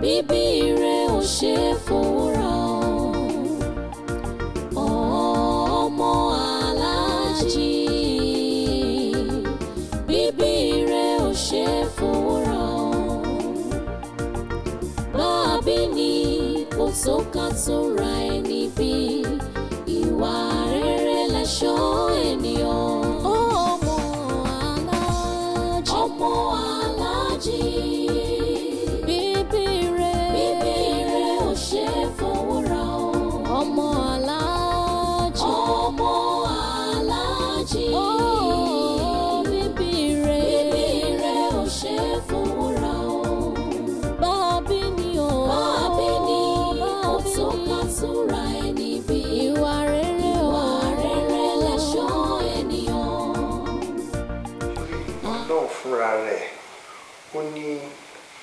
bíbí rẹ̀ ò ṣe fòwúrà ọmọ Alhaji bíbí rẹ̀ ò ṣe fòwúrà bábí ni kò tó ká tó ra ẹni bí ìwà rere lẹ̀ṣọ́ ènìyàn ọmọ Alhaji bíbí rẹ̀ ò ṣe fòwúrà ọmọ Alhaji bíbí rẹ̀ ò ṣe fòwúrà bábí ni kò tó ká tó ra ẹni bí ìwà rere lẹ̀ṣọ́ ènìyàn. Ọlọ́run fúnra rẹ̀ ó ní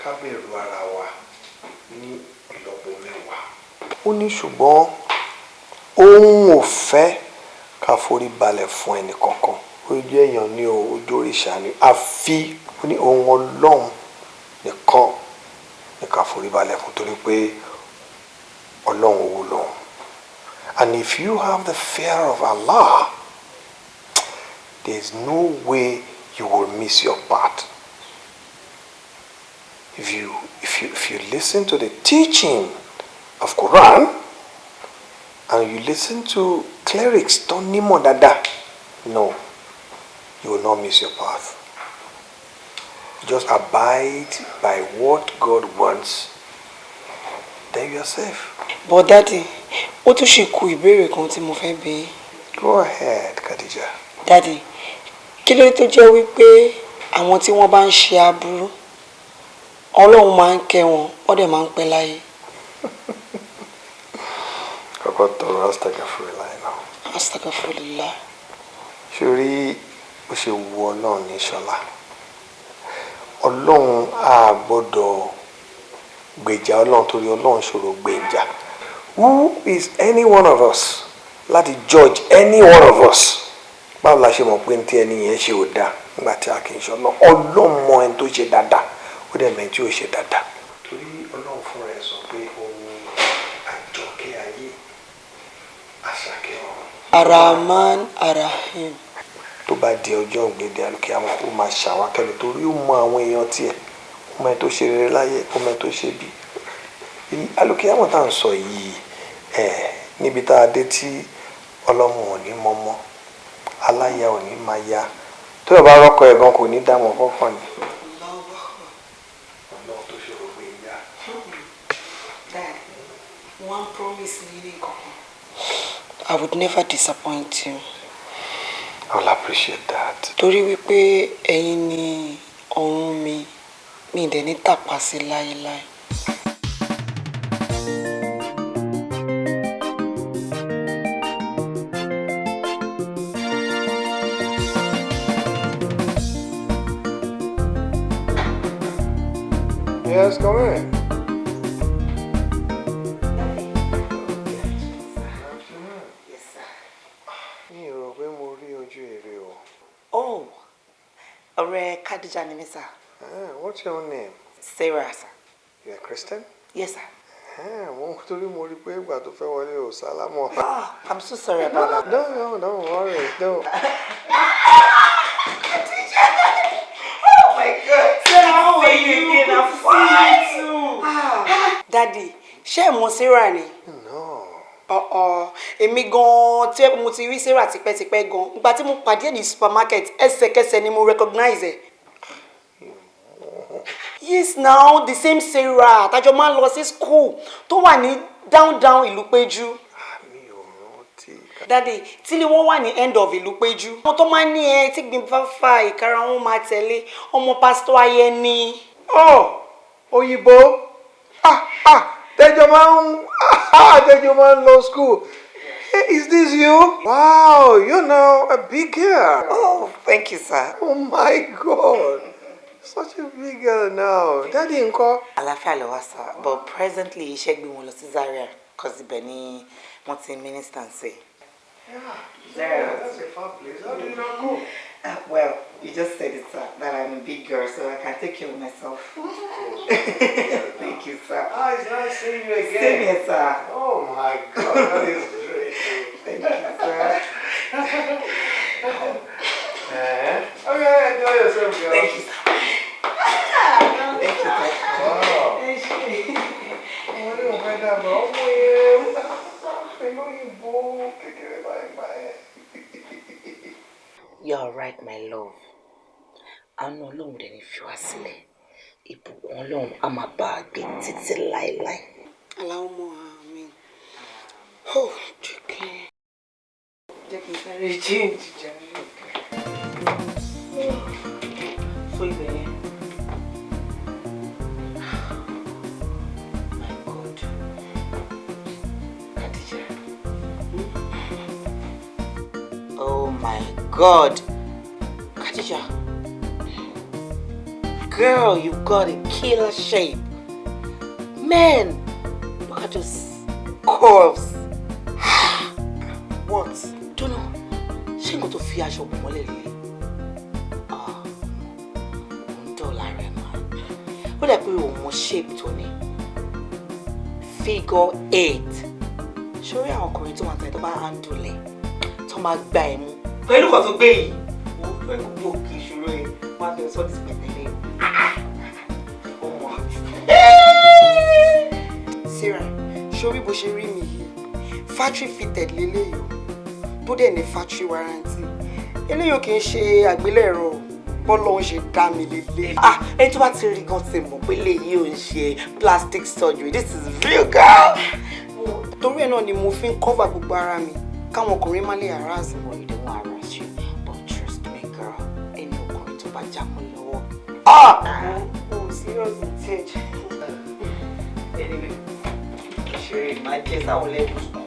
ká bẹ̀rù ara wa ní ìlọ́po mẹ́wàá. Ó ní ṣùgbọ́n òun ò fẹ́ ká forí balẹ̀ fún ẹnì kankan. Ojú èèyàn ní ojú òrìṣà ni àfi ó ní ohun Ọlọ́run nìkan ní ká forí balẹ̀ fún torí pé Ọlọ́run owó lòun. And if you have the fear of Allah, there is no way you will miss your part. If you listen to the teaching of Quran and you listen to clerics, don't nimo dada. No, you will not miss your path. Just abide by what God wants. Then you are safe. But Daddy, ó tún ṣe kù ìbéèrè kan tí mo fẹ́ bi. Go ahead, Khadija. Daddy, kí ló tó jẹ́ wípé àwọn tí wọ́n bá ń ṣe aburú Ọlọ́run máa ń kẹ́ wọn, ó dẹ̀ máa ń pẹ́ láyé. Kọ́kọ́ tọrọ astagfirullah náà. Astagfirullah. Ṣorí bó ṣe wu Ọlọ́run ní ṣọlá. Ọlọ́run á gbọ́dọ̀ gbèjà Ọlọ́run torí Ọlọ́run ṣòro gbèjà. Who is any one of us láti judge any one of us? Báwo la ṣe mọ̀ pé ní tí ẹni yẹn ṣe ò dáa nígbà tí a kì í ṣe Ọlọ́run mọ ẹni tó ṣe dáadáa ó dẹ̀ mẹ́ni tí ò ṣe dáadáa. Torí Ọlọ́run fúnra ẹ̀ sọ pé òun ni àjọkẹ́ ayé àṣàkẹ́ ọ̀run. Ar-Rahman Ar-Rahim. Tó bá di ọjọ́ ògbédè àlùkìyámọ̀ ó máa ṣàwákẹ́lẹ̀ torí ó mọ àwọn èèyàn tiẹ̀ ó mọ ẹni tó ṣe rere láyé ó mọ ẹni tó ṣe bí. Àlùkìyámọ̀ tá à ń sọ yìí níbi tá a dé tí ọlọ́mọ ò ní mọ́mọ́ aláya ò ní máa ya tó yẹ bá rọ́kọ ẹ̀ gan kò ní dámọ̀ kọ́kàn ni. Ọlọ́run tó ṣe gbogbo ìyá. Dad, one promise me ní kankan. I would never disappoint you. I will appreciate that. Torí wípé ẹ̀yin ni ọ̀run mi dẹ̀ ní tàpá sí láéláé. Yes, come in. Yes, sir. Mi ò rò pé mo rí ojú èrè o. Oh, ọ̀rẹ́ Khadija ni mí, sir. What's your name? Sarah, sir. You a Christian? Yes, sir. Torí mo rí pé ìgbà tó fẹ́ wọlé o sálámọ̀. Oh, I'm so sorry about that. No, don't worry. No. Oh my God. Sarah, how are you again? I'm fine too. Daddy, ṣé ẹ mọ̀ Sarah ni? No. Èmi gan tí mo ti rí Sarah tipẹ́tipẹ́ gan. Ìgbà tí mo pàdé ní supermarket, ẹsẹ̀kẹsẹ̀ ni mo recognize ẹ. Yes, now the same Sarah. Tájọ máa ń lọ sí school tó wà ní down Ìlúpéjú. Mi ò rántí. Daddy, tí ni wọ́n wà ní end of Ìlúpéjú. Wọ́n tó máa ń ní ẹ tí gbin fáfá ìkara wọn máa tẹ̀lé ọmọ pásítọ̀ Ayẹni. Oh, òyìnbó. Tẹ́jọ́ máa ń lọ school. Hey, is this you? Wow, you know, a big girl. Oh, thank you, sir. Oh my God. Such a big girl now. Daddy ńkọ́? Àlàáfíà ló wà, sir. But presently, iṣẹ́ gbé wọn lọ sí Zaria because ibẹ̀ ni wọ́n ti minister ń ṣe. Yeah, Zaria, that's a far place. How do you not go? Well, You just said it, sir, that I'm a big girl, so I can take care of myself. Thank you, sir. Ah, it's nice seeing you again. Same here, sir. Oh my God, that is great. Thank you, sir. Okay, enjoy yourself, girl. Thank you, sir. Thank you, sir. Wow. You're right, my love. Àánú Ọlọ́run dẹ̀ ní fi wá sílẹ̀. Ìbùkún Ọlọ́run á máa bá a gbé títí láéláé. Allahumma amin. Oh, Yekini. Yekini, sorry, change, Fún ibẹ̀ yẹn. My God. Khadija. Oh my God. Khadija. Girl, you've got a killer shape. Man, look at those curves. What? Don't know. Ṣé nǹkan tó fi aṣọ bò mọ́lẹ̀ lélẹ̀? Òun dọ̀la rẹ̀ máa. Ó dà pé òun mọ shape tó ní. Figure 8. Ṣorí àwọn ọkùnrin tó máa tẹ̀ tó bá handle ẹ̀ tó máa gba ẹ̀ mú. Pẹ̀lú kan tó gbé yìí, wọ́n fẹ́ gbogbo òkè ìṣòro ẹ̀ wọ́n á fi sọ́ disipẹ̀tẹ̀lẹ̀. Sarah, ṣorí bó ṣe rí mi yìí, factory fitted leléyìí o, tó dẹ̀ ní factory warranty. Eléyìí kì í ṣe àgbélẹ̀rọ bọ́lọ́hún ṣe dá mi lélẹ̀. Ẹni tó bá ti rí gan ti mọ̀ pé eléyìí ò ń ṣe plastic surgery. This is real, girl. Torí ẹ̀ náà ni mo fi ń cover gbogbo ara mi káwọn ọkùnrin má lè harass mi. Well, they won't harass you, but trust me, girl. Ẹni ọkùnrin tó bá já mọ́ lọ́wọ́. Oh, serious intent. Anyway, sure, my case, I will let you know.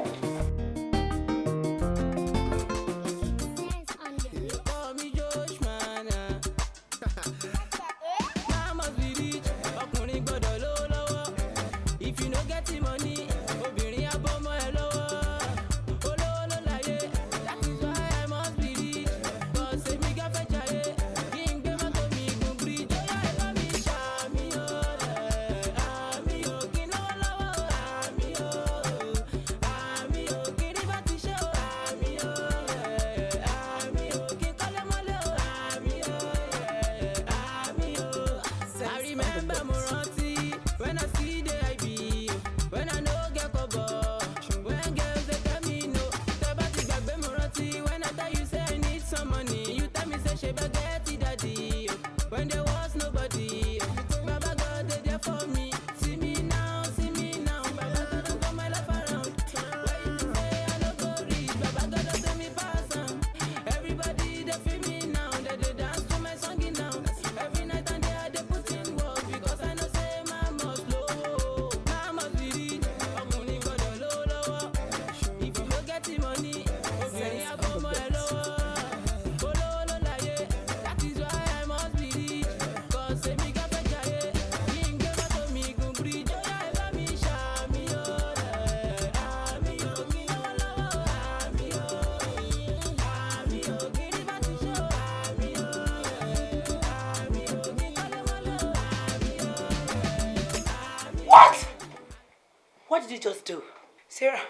What did you just do? Sarah,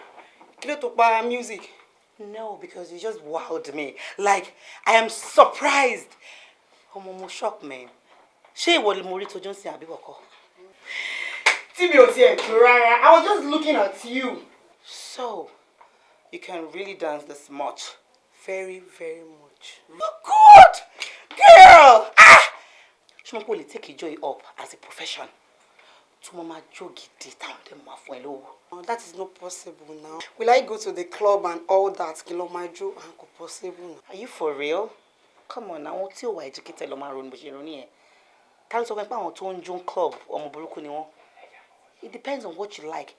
kí ló tó pa music? No, because you just wowed me. Like, I am surprised. Mo shock, man. Ṣé ìwọ ni mo rí tó Johnson àbí wọ̀kọ́? Tí mi ò tiẹ̀ tó rárá. I was just looking at you. So, you can really dance this much? Very, very much. Good! Girl! Ṣé mo kò lè take ijó yìí up as a profession? That is not possible now. Will I go to the club and all that? Kilomajo and possible. Are you for real? Come on, I want to educated Lomaron, but you know, tell us about our own June club or Moburuku. It depends on what you like.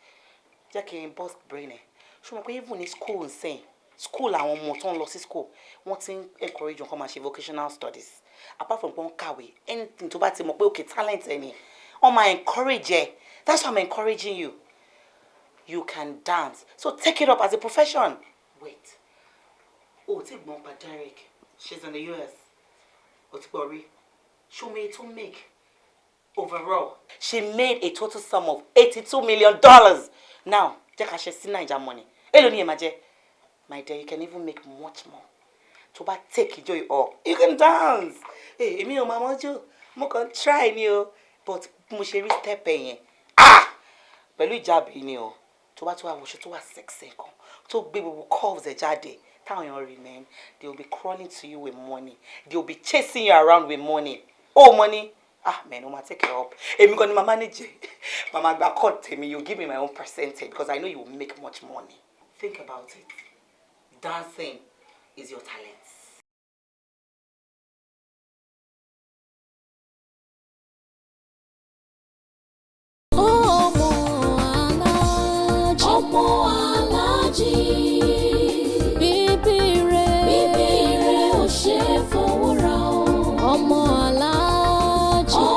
Jackie and boss brain. So, even in school and saying, school, I want more lossy school. Want to encourage you come and vocational studies. Apart from one kawi, anything to buy him, okay, talent any. I'm encouraging. That's why I'm encouraging you. You can dance. So take it up as a profession. Wait. Oh, take Mom Derek. She's in the US. Otibori, she made to make overall. She made a total sum of $82 million. Now, take a share Naija money. Hello, Niemaje. My dear, you can even make much more. To take enjoy all. You can dance. Hey, me mama jo. Mo can try ni o. But mo ṣe rí step yẹn. Ah! Pẹ̀lú ìjábí ni o. Tó bá wọṣọ tó wà sexy kan. Tó gbé gbogbo curves ẹ̀ jáde. Táwọn èèyàn remain. They will be crawling to you with money. They will be chasing you around with money. Oh, money. Ah, man, I'ma take it up. Èmi gan ni mama manage. Mama gba cut tèmi. You give me my own percentage because I know you will make much money. Think about it. Dancing is your talent. Ọmọ Alhaji, bíbí rẹ̀ ò ṣe fowó ra o. Ọmọ Alhaji,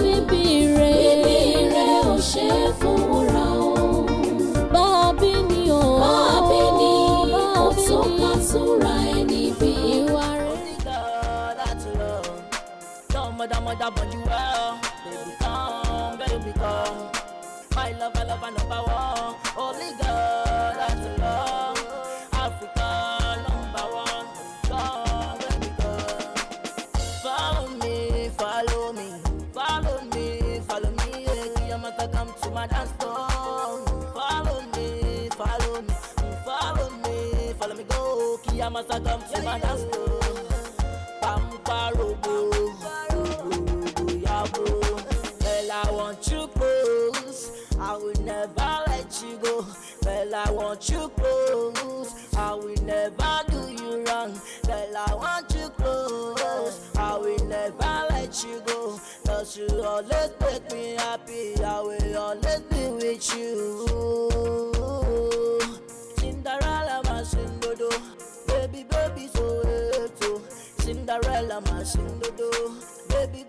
bíbí rẹ̀ ò ṣe fowó ra o. Bábí ni ó tó ká tó ra ẹni bí. Ìwà rẹ̀. Mother, but you well, baby come, my love, number one, only God, that's love, Africa, number one, come, baby come, follow me, Kiyamata come to my dance floor, follow me, go, Kiyamata come to my dance floor, Pamparobo. Well, I want you close, I will never let you go. Well, I want you close, I will never do you wrong. Well, I want you close, I will never let you go. Cause you always make me happy, I will always be with you. Cinderella, my Cinderella, baby, so too. Cinderella, my Cinderella, baby,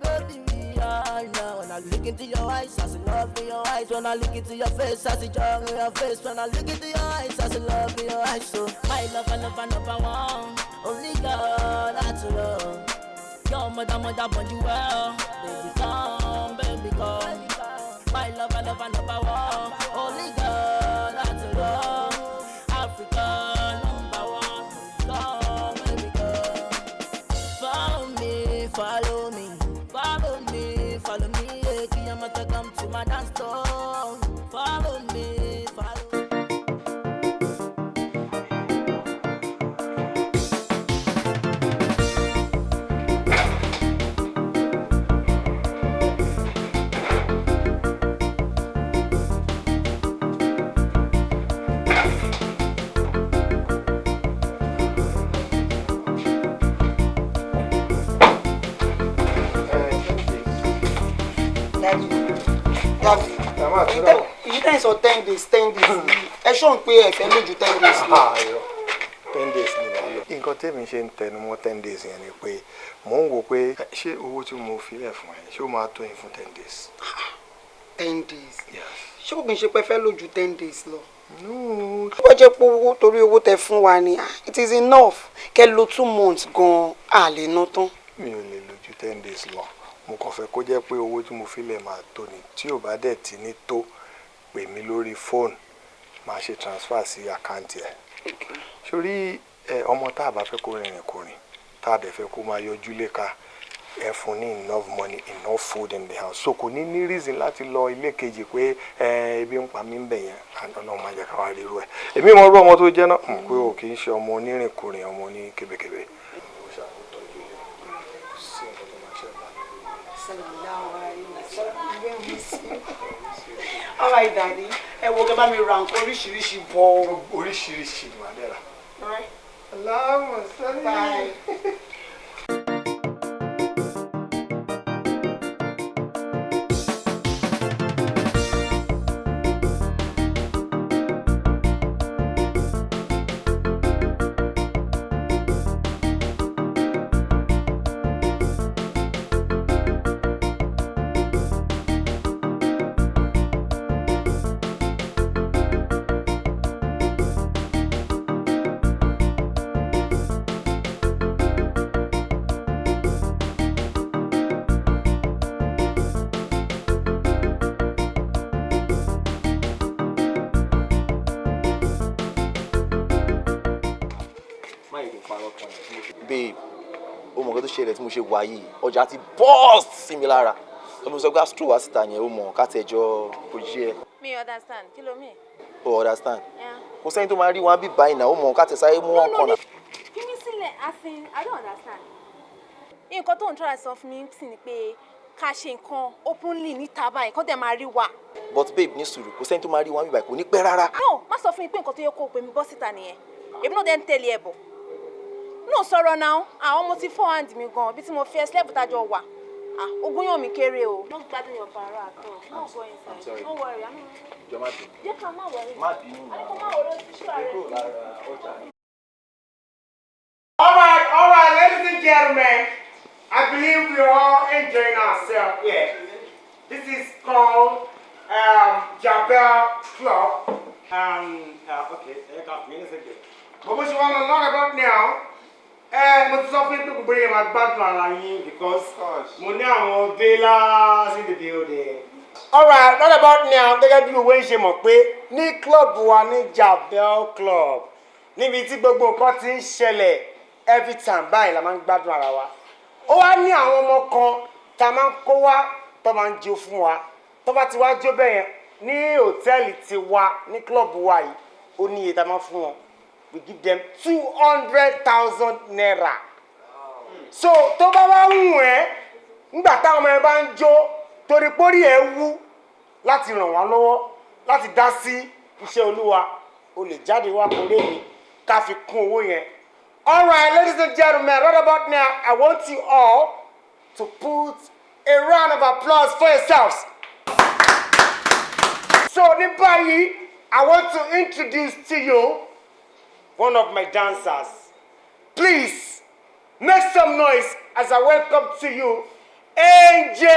we are now. When I look into your eyes, I see love in your eyes. When I look into your face, I see joy in your face. When I look into your eyes, I see love in your eyes. So my love, number one, only God, that's love. Your mother, but you well, baby come. My love, number one, only God, that's love. Africa, number one, come, baby come. Follow me, yeah, Kiyamata come to my dance floor. Follow me. You guys are 10 days. Ẹ ṣọ́ ń pé ẹ fẹ́ lójú 10 days. 10 days ni màá lò. Nǹkan tèmi ṣe ń tẹnu mọ́ 10 days yẹn ni pé mò ń wò pé ṣé owó tí mo fi lẹ̀ fún ẹ ṣé ó máa tó yín fún 10 days. 10 days. Yes. Ṣé kò kí n ṣe pé fẹ́ lójú 10 days lọ? No. Tó bá jẹ́ pé owó torí owó tẹ fún wa ni it is enough. Kẹ́ lò 2 months gan-an a lè ná tán. Mi ò lè lójú 10 days lọ. Mo kàn fẹ́ kó jẹ́ pé owó tí mo fi lẹ̀ máa tó ni tí ò bá dẹ̀ ti ní tó pè mí lórí fóònù máa ṣe transfer sí àkáǹtì ẹ̀. Sórí ọmọ tá a bá fẹ́ kó rìnrìn kò rìn tá a dẹ̀ fẹ́ kó máa yọjú léka ẹ fún ní enough money enough food in the house so kò ní reason láti lọ ilé kejì pé ebi ń pa mí ń bẹ̀ yẹn Ọlọ́run máa jẹ́ ká wá rí irú ẹ̀. Èmi mọ̀ rú ọmọ tó jẹ́ náà pé o kì í ṣe ọmọ onírìnkùnrin ọmọ ní kébékébé. All right, Daddy. Ẹ wo kẹ́ bá mi ra nǹkan oríṣiríṣi bọ̀. Oríṣiríṣi ni màá dẹ̀ rà. All right. Allahumma salli. Bye. babe ó mọ̀ nǹkan tó ṣẹlẹ̀ tí mo ṣe wà yìí ọjà ti burst sí mi lára ọmọ sọ pé astro wá síta yẹn ó mọ̀ ká tẹ̀jọ́ project. Me understand kí ló mean. o understand kò sẹ́ni tó máa rí wọn bí báyìí náà ó mọ̀ ká tẹ̀sáyé mú wọn kàn náà. Kí mi sílẹ̀ asin I don't understand. Nǹkan tó ń tọ́ra sọ fún mi sì ni pé ká ṣe nǹkan openly níta báyìí kó dẹ̀ máa rí wa. but babe ní sùúrù kò sẹ́ni tó máa rí wọn bí báyìí kò ní pẹ́ rárá. no má sọ fún mi pé nǹkan tó yẹ kó o pè mí bọ́ síta nìyẹn èmi náà dẹ̀ ń tẹ̀lé ẹ̀ bọ̀. no sọ̀rọ̀ náà àwọn ọmọ ti forehand mi gan bí tí mo fi ẹ sílẹ̀ bùtájọ wà ogun yàn mí kéré o. no gbádùn your para at all no go inside no worry I'm jọ má bínú. jẹ́ ká má worry. má bínú náà. àkókò má worry oṣù ààrẹ. All right, ladies and gentlemen, I believe we are all enjoying ourselves here. This is called Jabel Club. Okay, I can't finish it. But what you want to learn about now? Mo ti sọ fún pé gbogbo yẹn máa gbádùn ara yín because mo ní àwọn villas in the building. All right, what about now? Gẹ́gẹ́ bí owó ń ṣe mọ̀ pé ní club wa ní Jabel Club níbi tí gbogbo nǹkan ti ń ṣẹlẹ̀ every time báyìí la máa ń gbádùn ara wa. Ó wá ní àwọn ọmọ kan tá a máa ń kó wá tó máa ń jó fún wa tó bá ti wá jó bẹ́ẹ̀ yẹn ní hòtẹ́ẹ̀lì tiwa ní club wa yìí ó ní iye tá a máa fún wọn. We give them 200,000 naira. So tó bá wá wù ẹ́ nígbà táwọn ọmọ ẹ bá ń jó torí pórí ẹ wú láti ràn wá lọ́wọ́ láti dá sí iṣẹ́ Olúwa o lè jáde wá kórè mi ká fi kún owó yẹn. All right, ladies and gentlemen, right about now, I want you all to put a round of applause for yourselves. So ní báyìí, I want to introduce to you one of my dancers. Please make some noise as I welcome to you, Angel.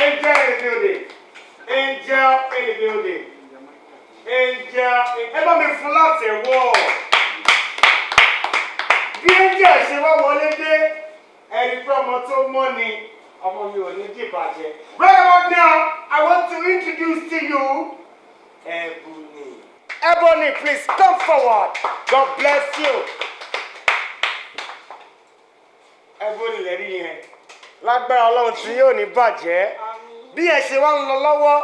Angel in the building. Angel in the building. Angel, ẹ bá mi fún láti wọ̀. Bí Angel ṣe wá wọlé dé, ẹni pé ọmọ tó mọ́ ni ọmọ mi ò ní dìbàjẹ́. Right about now, I want to introduce to you Ebony. Ebony, please come forward. God bless you. Ebony lẹ́rí yẹn. Lágbára Ọlọ́run tí yóò ní bàjẹ́. Bí ẹ ṣe wá ń lọ lọ́wọ́,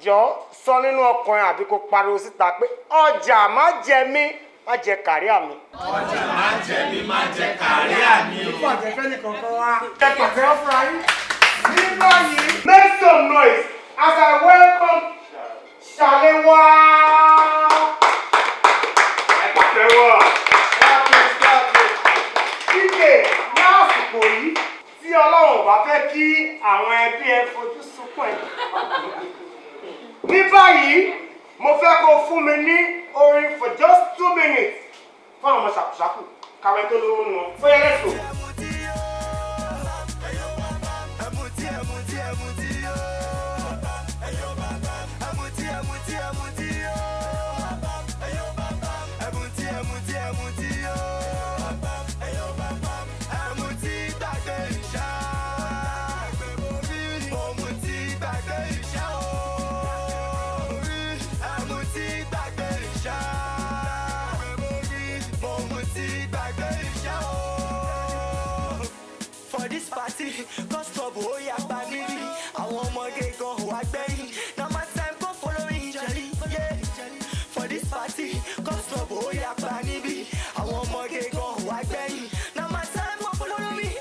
jọ sọ nínú ọkàn àbí kó pariwo síta pé ọjà má jẹ mí, má jẹ kàríà mi. Ọjà má jẹ mí, má jẹ kàríà mi o. Ìfọ̀ àjẹfẹ́ nìkan kan wá. Ẹ pàtẹ́ ọ́ fúnra yín. Ní báyìí, make some noise as I welcome Ṣàléwá. Ẹ pàtẹ́ wọ̀. Kíkè ní àsìkò yìí tí Ọlọ́run bá fẹ́ kí àwọn ẹbí ẹ fojú sunkún ẹ. Ní báyìí, mo fẹ́ kó fún mi ní orin for just 2 minutes fún àwọn ṣàkùṣàkù kàwé tó lówó nù wọn. Fóyá lẹ́sùn. Cause trouble, oh yeah, baby. I want more gay go who I beg. Now my time go follow me, Jelly. Yeah, for this party, cause trouble, oh yeah, baby. I want more gay go who I beg. Now my time go follow me.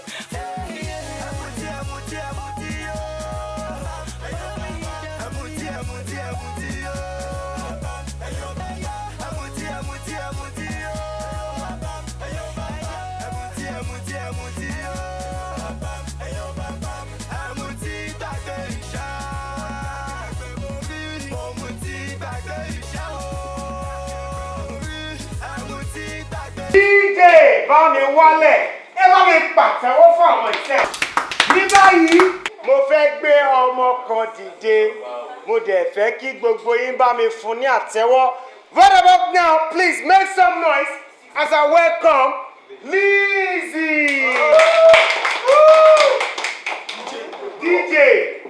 DJ bá mi wálẹ̀ ẹ bá mi pàtẹ́wọ́ fún àwọn ìṣe. Ní báyìí mo fẹ́ gbé ọmọ kan dìde mo dẹ̀ fẹ́ kí gbogbo yín bá mi fún ní àtẹ́wọ́. Right about now, please make some noise as I welcome Lizzy. DJ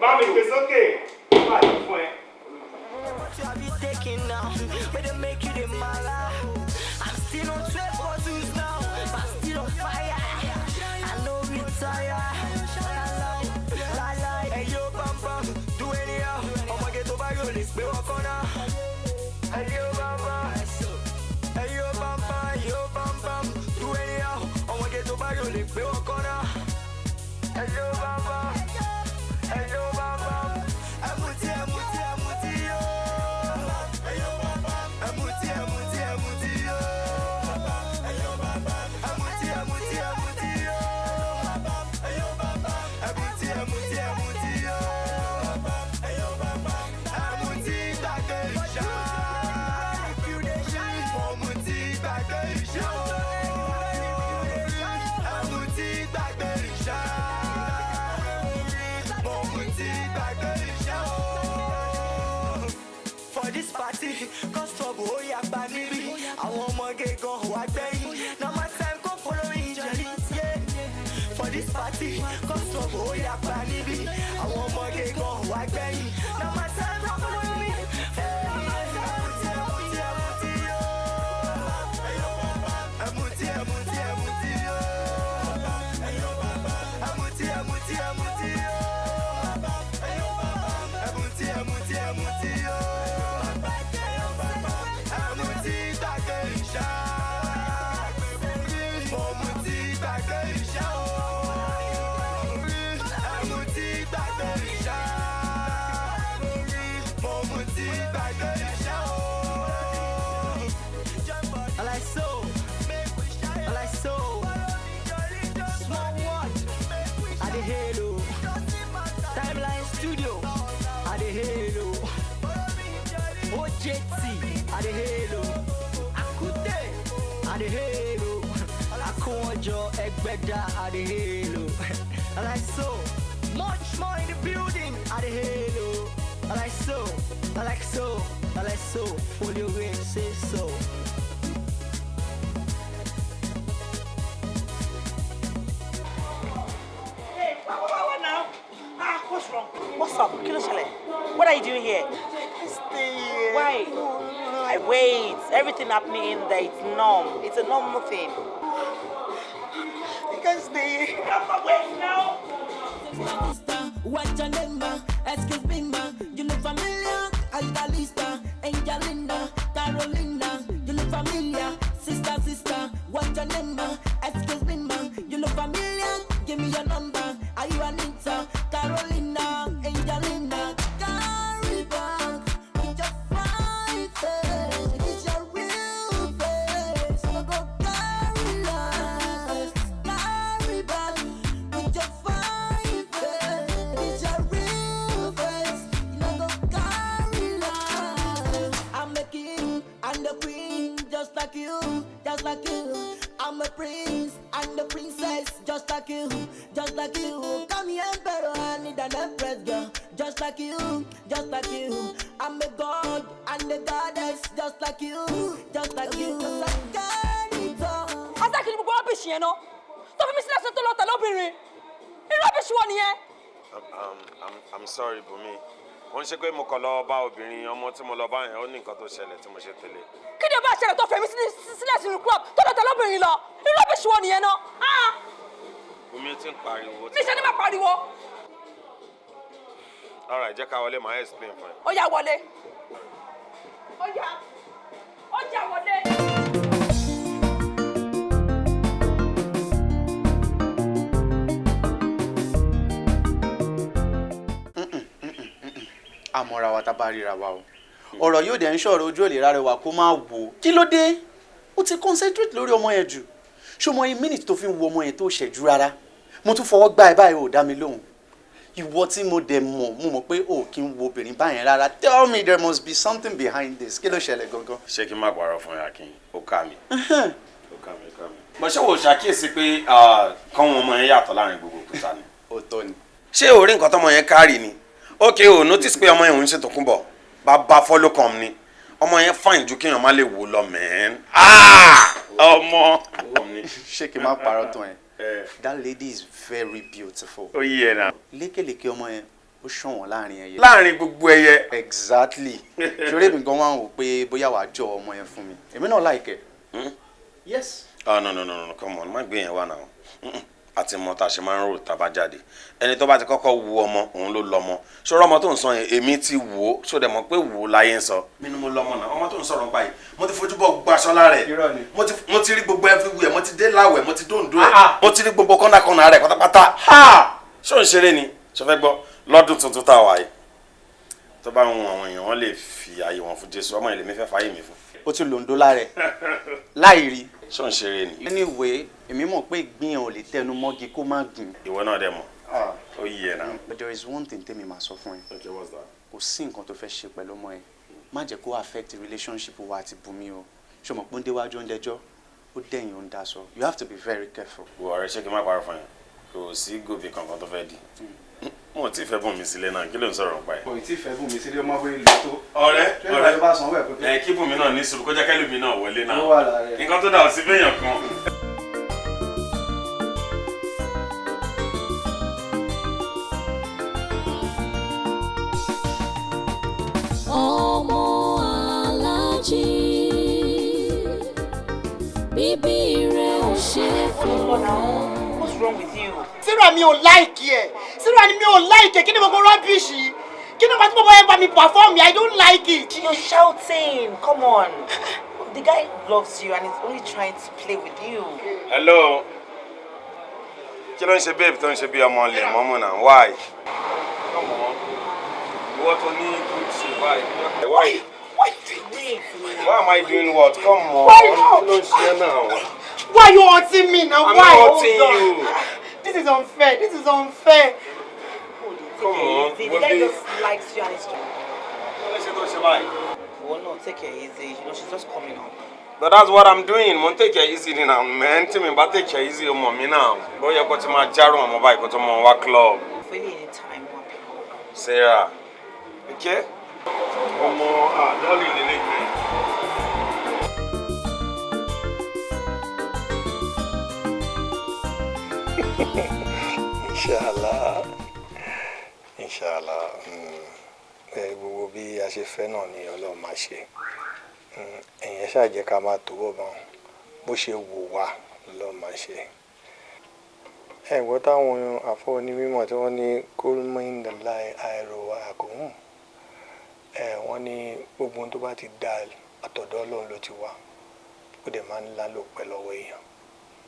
bá mi gbé sókè bá mi fún ẹ. What you have been taking now? Where they make you the mala? Hey yo, bam bam, do anyhow. I'ma get to buy you this, be walk on now. Hey yo, bam bam, hey yo, bam bam, do anyhow. I'ma get to buy you this, be walk on now. Hey yo, bam bam, hey yo, bam bam. Amuti yo. Hey yo, bam bam, amuti yo. Hey yo, bam bam, amuti yo. Hey yo, bam bam, amuti yo. Hey yo, bam bam, amuti takeisha. If you dey shy, amuti takeisha. Amuti takeisha. For this party, cause trouble, oh yeah, baby. I want more gay go walk baby. Now my time come follow me, Jolly. Yeah. For this party, cause trouble, oh yeah, baby. I want more gay go walk baby. Now my time come follow me. At the halo, I like so much more in the building. At the halo, I like so, Pull your way, say so. Hey, what now? What's wrong? What's up? What are you doing here? Stay here. Why? I wait. Everything happening in there, it's normal. It's a normal thing. Can't stay. Wait now. What's your name, ma? Excuse me, ma. You look familiar. Algalista, Angelina, Carolina. You look familiar. Sister. What's your name, ma? Excuse me, ma. You look familiar. Give me your number. Are you Anita, Carolina, Angelina? Carry back with your fine face. It's your real face. So go carry last. Just like you, I'm a prince and the princess, just like you. Come here, emperor, I need an empress, girl. Just like you. I'm a god and the goddess, just like you. Just like you. Asa kini gbogbo rubbish yẹn náà. Tó fi mí sílẹ̀ sọ́tọ̀ lọ́tà lóbìnrin. Irú rubbish wọ nìyẹn. I'm sorry, Bùnmi. Wọ́n ṣe pé mo kàn lọ bá obìnrin ọmọ tí mo lọ bá yẹn ó ní nǹkan tó ṣẹlẹ̀ tí mo ṣe tẹ̀lé. Kí ni o bá ṣẹlẹ̀ tó fẹ̀mí sílẹ̀ sínú club tó lọ́tà lóbìnrin lọ? Irú rubbish wọ nìyẹn náà. Bùnmi ti ń pariwo. Mi ṣe ni máa pariwo. All right, jẹ́ ká wọlé, màá explain fún ẹ. Ó yá wọlé. Ó yá wọlé. Àmọ́ra wa tá bá ríra wa o. Ọ̀rọ̀ yóò dẹ̀ ń ṣọ̀rọ̀ ojú òlè rárẹ̀ wa kó má wò. Kí ló dé? Ó ti concentrate lórí ọmọ yẹn jù. Ṣé ọmọ yẹn minute tó fi ń wo ọmọ yẹn tó ṣẹ́jú rárá? Mo tún fọwọ́ gbá ẹ báyìí ò dá mi lóhùn. Ìwọ tí mo dẹ̀ mọ̀, mo mọ̀ pé o kì í wo obìnrin báyẹn rárá. Tell me there must be something behind this. Kí ló ṣẹlẹ̀ gangan? Ṣé kí n má parọ́ fún ẹ, Akin? Ó ká mi. Ó ká mi. Mo ṣé wo ṣàkíyèsí pé kọ́wọn ọmọ yẹn yàtọ̀ láàrin gbogbo òkúta ni. Òótọ́ ni. Ṣé o rí nǹkan tọ́mọ yẹn kárì ni? Okay o notice pé ọmọ yẹn ń ṣe Tòkunbọ̀. Bàbá follow come ni. Ọmọ yẹn fine ju kéèyàn má lè wò lọ mẹ́ẹ́n. Ọmọ. Ṣé kí n má parọ́ tán ẹ? That lady is very beautiful. Ó yí ẹ náà. Lékèlékè ọmọ yẹn ó ṣọ̀wọ́n láàrin ẹyẹ. Láàrin gbogbo ẹyẹ. Exactly. Ṣoré mi gan wá ń wò pé bóyá wàá jọ ọmọ yẹn fún mi. Èmi náà like ẹ. Yes. No, come on, má gbé yẹn wá náà. àti mọ tá a ṣe máa ń rò tá a bá jáde ẹni tó bá ti kọ́kọ́ wu ọmọ òun ló lọ́mọ ṣọ́rọ́ ọmọ tó ń sọ yẹn èmi ti wò ó ṣó dẹ̀ mọ̀ pé wò ó láyé ń sọ mi ni mo lọ́mọ náà ọmọ tó ń sọ̀rọ̀ báyìí mo ti fojú bọ́ gbogbo aṣọ lára ẹ̀ mo ti rí gbogbo everywhere mo ti dé láwẹ̀ mo ti dóńdó ẹ̀ mo ti rí gbogbo kọ́nàkọ́nà rẹ̀ pátápátá ṣó ń ṣeré ni ṣó fẹ́ gbọ́ lọ́dún tuntun tá a wà yìí tó bá ń wọn àwọn èèyàn wọn lè fi ààyè wọn fún Jésù ọmọ ìlèmí fẹ́ fààyè mi fún. ó ti lòǹdó lára ẹ̀ láì rí. ṣó ń ṣeré ni. anyway èmi mọ̀ pé ìgbìyàn ò lè tẹnu mọ́gi kó má gùn. ìwọ náà dẹ̀ mọ̀ ó yí ẹ̀ náà. but there is one thing tèmi máa sọ fún ẹ. okay what's that. kò sí nǹkan tó fẹ́ ṣe pẹ̀lú ọmọ ẹ má jẹ́ kó affect relationship wa àti Bùnmi o ṣé mo pọ́n déwájú oúnjẹjọ́ ó dẹ̀yìn oúnjẹ aṣọ you have to be very careful. wo ọ̀rẹ́ ṣé kí n má parọ́ fún yẹn kò sí gòbí kankan tó fẹ́ di mo ti fẹ́ Bùnmi sílẹ̀ náà kí ló ń sọ̀rọ̀ nípa ẹ̀. kò tí ì fẹ́ Bùnmi sílẹ̀ ọmọ bóyá lè tó. ọ̀rẹ́ kí Bùnmi náà ní sùúrù kó jẹ́ kẹ́lùmí náà wọlé náà nǹkan tó dà ó sí fẹ́yàn kan. ọmọ Alhaji bíbí rẹ̀ ò ṣe é fún. What's wrong with you? Sarah mi ò like ẹ. Sarah ni mi ò like ẹ. Kí ni gbogbo rubbish yìí? Kí ni gbogbo ẹ bá mi perform? I don't like it. You're shouting. Come on. The guy loves you and he's only trying to play with you. Hello. Kí ló ń ṣe babe tó ń ṣe bí ọmọ ilé mọ́mú náà? Why? Come on. What on need to say why? Why? Why am I doing what? Come on. Why not? Kí ló ń ṣe now? Why are you hurting me now? I'm Why? not hurting you. This is unfair. This is unfair. Come on. The guy just likes you and he's trying. Well, no, take it easy. You know, she's just coming up. But that's what I'm doing. Mo take it easy now, man. Tell me, but take it easy, mommy now. Boy, you got to my jar on my bike, got to my work club. Really, anytime, one people. Sarah, okay? One more, darling, the nickname. Inshallah. Inshallah. Gbogbo bí a ṣe fẹ́ náà ni Ọlọ́run máa ṣe. Ẹ̀yin ṣáà jẹ́ ká máa tó bọ̀ bó ṣe wù wá lọ́ọ́ máa ṣe. Ẹ̀gbọ́n táwọn àfọ onímọ̀ tí wọ́n ní kólmọ́ìndàlá àìrò àkóhùn. Wọ́n ní gbogbo ohun tó bá ti dá àtọ̀dọ̀ Ọlọ́run ló ti wá. Ó dẹ̀ máa ń lálò pẹ̀lú ọwọ́ èèyàn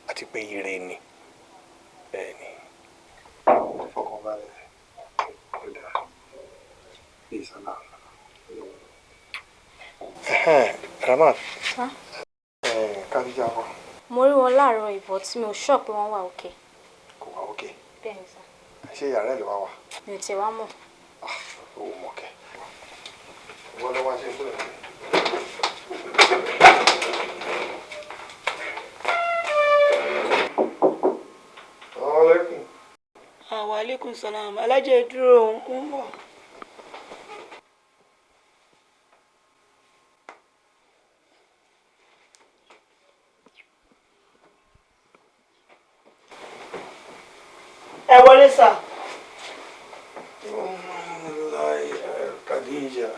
àti pé ire ni. Bẹ́ẹ̀ ni. Fọkànbalẹ̀. Ó dáa. Ìsàlá. Ramat. Kádíjà wọ. Mo rí wọn láàárọ̀ ìbọ̀ tí mi ò ṣọ́ pé wọ́n wà òkè. Kò wá òkè. Bẹ́ẹ̀ ni sà. Ṣé yàrá ẹ̀ ló wá wà? Mi ò tiẹ̀ wá mọ̀. Ó mọ̀ kẹ́. Wọ́n lọ wá ṣe tó rẹ̀. Alaikum. Wa alaikum salam. Alhaji dúró ń bọ̀. Ẹ wọlé sà. Khadija.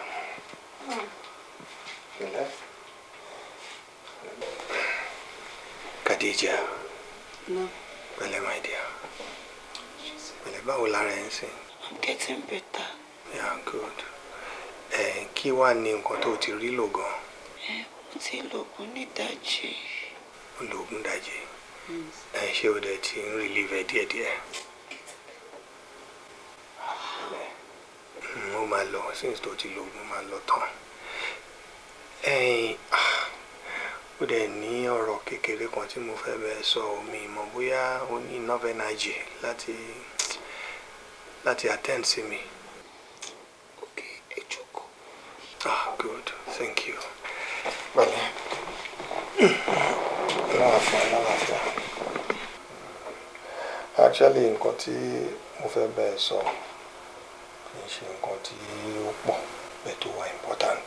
Khadija. No. Pẹ̀lẹ́, my dear. Pẹ̀lẹ́, báwo lára ẹ̀ ń sìn? I'm getting better. Yeah, good. Kí wá ní nǹkan tó ti rí lò gan? Mo ti lògùn nídàjí. Ó lògùn dàjí. Ṣé o dẹ̀ ti ń relieve díẹ̀díẹ̀? Ó máa lọ since tó ti lògùn máa lọ tán. Ó dẹ̀ ní ọ̀rọ̀ kékeré kan tí mo fẹ́ bẹ́ẹ̀ sọ omi mọ̀ bóyá ó ní enough energy láti attend sí mi. Okay, ẹ jókòó. Good, thank you. Bẹ́ẹ̀ni, lálàáfíà. Actually, nǹkan tí mo fẹ́ bẹ́ẹ̀ sọ kì í ṣe nǹkan tí ó pọ̀ bẹ́ẹ̀ tó wà important.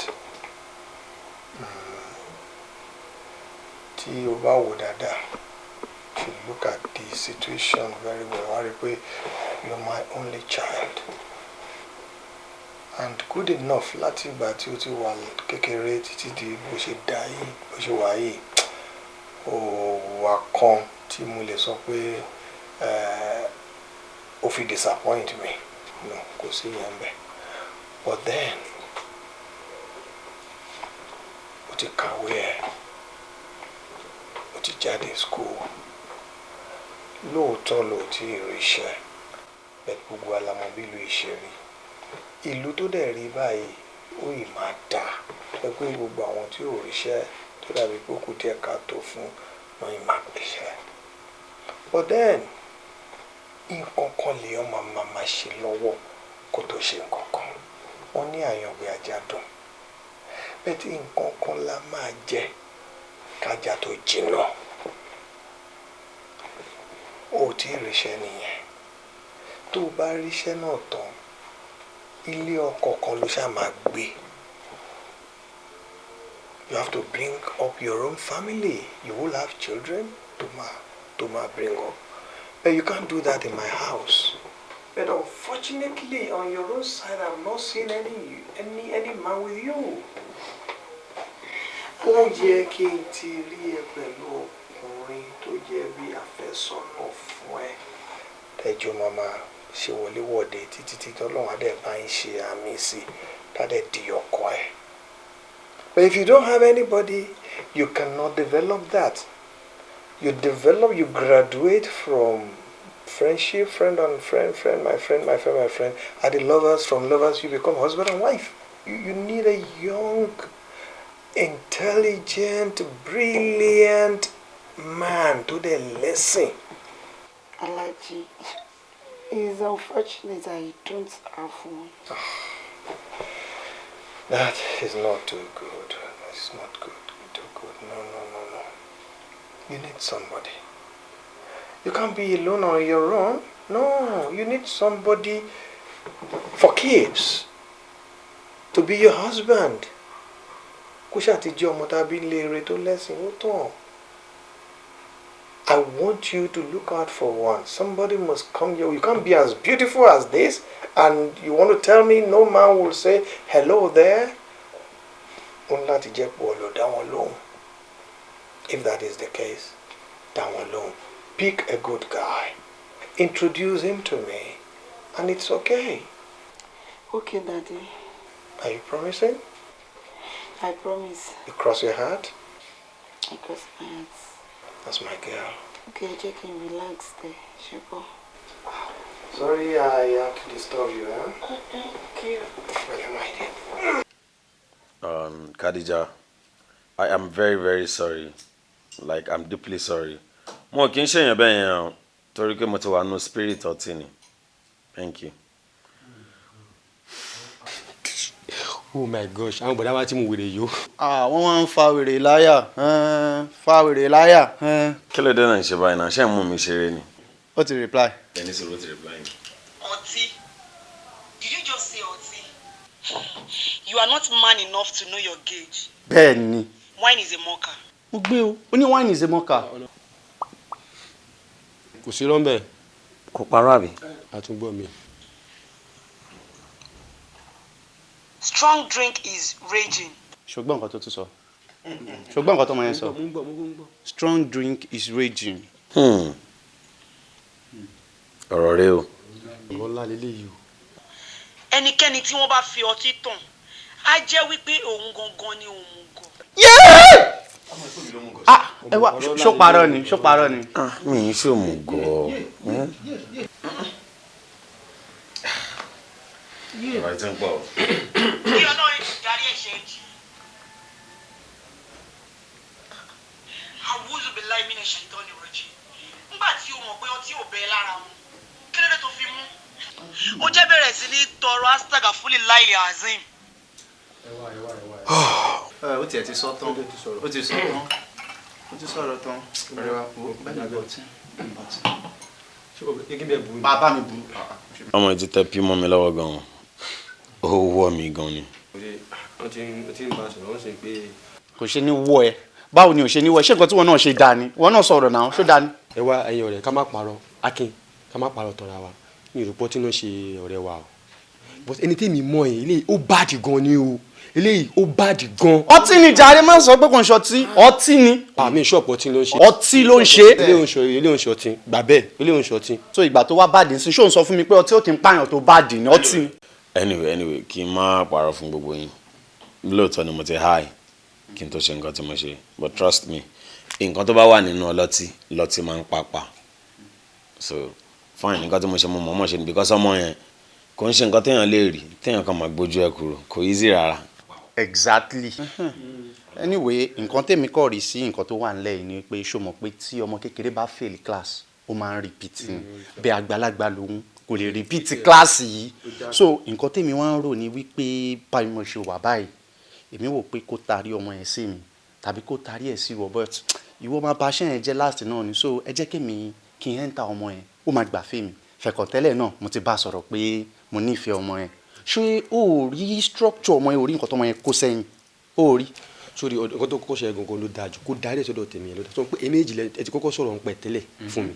Tí o bá wò dáadáa, if you look at the situation very well, wá rí pé you're my only child. And good enough láti ìgbà tí o ti wà kékeré títí di bó ṣe dá yìí, bó ṣe wà yìí, ó wà kan tí mo lè sọ pé fi disappoint me. No, kò sí yẹn bẹ́ẹ̀. But then, ó ti kàwé ẹ̀, ó ti jáde school. Lóòótọ́ ló ti ríṣẹ́, bẹ́ẹ̀ gbogbo alamọ bí ìlú ìṣeré. Ìlú tó dẹ̀ rí báyìí, ó ì máa dà. Ẹ pé gbogbo àwọn tí ò ríṣẹ́ tó dàbí pé kò díẹ̀ ká tó fún wọn ì máa pèsè. But then, nǹkan kan lèèyàn máa ṣe lọ́wọ́ kó tó ṣe nǹkan kan. Wọ́n ní àyàngbé ajá dùn. Bẹ́ẹ̀ tí nǹkan kan la máa jẹ kájà tó jìnnà. Ó ti ríṣẹ́ nìyẹn. Tó o bá ríṣẹ́ náà tán, ilé ọkọ kan ló ṣáà máa gbé. You have to bring up your own family. You will have children to bring up. But you can't do that in my house. But unfortunately, on your own side, I've not seen any man with you. Ó yẹ kí n ti rí ẹ pẹ̀lú ọkùnrin tó jẹ́ bí àfẹ́sọ́nà fún ẹ. Tẹ́jọ́ mama ṣe wọléwọ̀de títí tí Ọlọ́run á dẹ̀ bá ń ṣe àmì sí tádẹ̀ di ọkọ ẹ. But if you don't have anybody, you cannot develop that. You graduate from friendship, friend on friend, my friend, are the lovers, from lovers you become husband and wife. You need a young, intelligent, brilliant man to the lesson. Alhaji, it's unfortunate I don't have one. That is not too good. It's not good. Too good. No. You need somebody. You can't be alone on your own. No, you need somebody for keeps. To be your husband. I want you to look out for one. Somebody must come here. You can't be as beautiful as this, and you want to tell me no man will say hello there. If that is the case, down alone. Pick a good guy. Introduce him to me, and it's okay. Okay, Daddy. Are you promising? I promise. You cross your heart? I cross my heart. That's my girl. Okay, Jay, can relax there, Shepo. Sorry, I have to disturb you, huh? Okay. Khadija, I am very, very sorry. Like, I'm deeply sorry. Mo kì í ṣe yẹn bẹ́ẹ̀ yẹn torí pé mo ti wà no spirit ọtí ni. Thank you. Oh my gosh, àwọn bọ̀dá wa tí mo wèrè yó. Wọ́n wá ń fa wèrè láyà. Kí ló dé náà ṣe báyìí náà? Ṣé mú mi ṣeré ni? Ó ti reply. Ẹni sọ̀rọ̀ ó ti reply. Ọtí. Did you just say ọtí? You are not man enough to know your gauge. Bẹ́ẹ̀ni. Wine is a mocker. Mo gbé o. Ó ní wine is a mocker. Kò sí lọ́nbẹ̀. Kò parọ́ àbí? Àtúngbọ̀ mi. Strong drink is raging. Ṣùgbọ́n nǹkan tó tún sọ. Ṣùgbọ́n nǹkan tó máa ń sọ. Strong drink is raging. Ọ̀rọ̀ rẹ o. Ọ̀rọ̀ ńlá lélẹ́yìí o. Ẹnikẹ́ni tí wọ́n bá fi ọtí tàn, á jẹ́ wípé òun gangan ni òun mú gan. Ẹ wá ṣó parọ́ ni. Mi ì ṣe òmùgọ̀. Ọ̀rọ̀ ti ń pọ̀. Kí Ọlọ́run darí ẹ̀ṣẹ̀ jì. Àwùjọ bí láì mí ní ṣàìtọ́ ni rọ̀jì. Nígbà tí o mọ̀ pé ọtí ò bẹ́ẹ̀ lára mu, kí ló dé tó fi mú? Ó jẹ́ bẹ̀rẹ̀ sí ní tọrọ astaga fúnlẹ̀ láì azim. Ó tiẹ̀ ti sọ tán. Ó ti sọ̀rọ̀ tán. Ọ̀rẹ́ wa kú. Bẹ́ẹ̀ni bọ̀tí. Bàbá mi bú. Ọmọ yìí ti tẹ́ pí mọ́ mi lọ́wọ́ gan-an. Ó wọ́ mi gan-an ni. Ó ti ń bá a sọ̀rọ̀, ó sì ń pé. Kò ṣe ní wọ ẹ. Báwo ni ò ṣe ní wọ ẹ? Ṣé nǹkan tí wọn náà ṣe dáa ni? Wọn náà sọ̀rọ̀ náà, ṣó dáa ni? Ẹ wá ẹ̀yin ọ̀rẹ́ ká má parọ́. Akin ká má parọ́ tọ̀ra wa. Mi ò rò pé ọtí náà ṣe ọ̀rẹ́ wa o. but ẹni tí mi mọ̀ yẹn eléyìí ó bad gan ni o eléyìí ó bad gan. ọtí ni jàre má sọ pé kò ń ṣọtí ọtí ni. àmì ṣọ́ọ̀pù ọtí ló ń ṣe. ọtí ló ń ṣe. eléyìí ń ṣe ọtí gbà bẹ́ẹ̀ eléyìí ń ṣe ọtí. so ìgbà tó wá bàdì sí ṣó ń sọ fún mi pé ọtí ò kí ń pààyàn tó bàdì ní ọtí ni. anyway kí n má parọ́ fún gbogbo yín lóòótọ́ ni mo ti high kí n tó ṣe nǹkan tí mo ṣe but trust me nǹkan tó bá wà nínú ọlọ́tí lọ́tí máa ń pàpà so fine nǹkan tí mo ṣe mo mọ̀ ṣe ni because ọmọ yẹn kò ń ṣe nǹkan téèyàn lè rí téèyàn kan máa gbójú ẹ kúrò kò easy rárá. exactly anyway nǹkan tèmi kọ́ rí sí nǹkan tó wà nílẹ̀ yìí ni pé ṣó mọ̀ pé tí ọmọ kékeré bá fail class ó máa ń repeat ni bẹ́ẹ̀ àgbàlagbà lòun kò lè repeat class yìí so nǹkan tèmi wá ń rò ní wípé báyìí mo ṣe wà báyìí èmi wò pé kó tarí ọmọ yẹn sí mi tàbí kó tarí ẹ̀ sí Robert ìwọ máa bá aṣẹ́ yẹn jẹ́ last náà ni so ẹ jẹ́ kémi kí n ẹ́ńtà ọmọ yẹn ó máa gbà fẹ́ mi fẹ̀kọ̀tẹ́lẹ̀ náà mo ti bá a sọ̀rọ̀ pé mo nífẹ̀ẹ́ ọmọ yẹn ṣé o rí structure ọmọ yẹn o rí nǹkan tó ọmọ yẹn kó sẹ́yìn o rí. sórí ọkọ tó kọ́kọ́ ṣe gangan ló dáa jù kó darí ẹ̀ sọ́dọ̀ tèmi yẹn ló dáa sọ pé èméjì lẹ ẹ ti kọ́kọ́ sọ̀rọ̀ ń pẹ̀ tẹ́lẹ̀ fún mi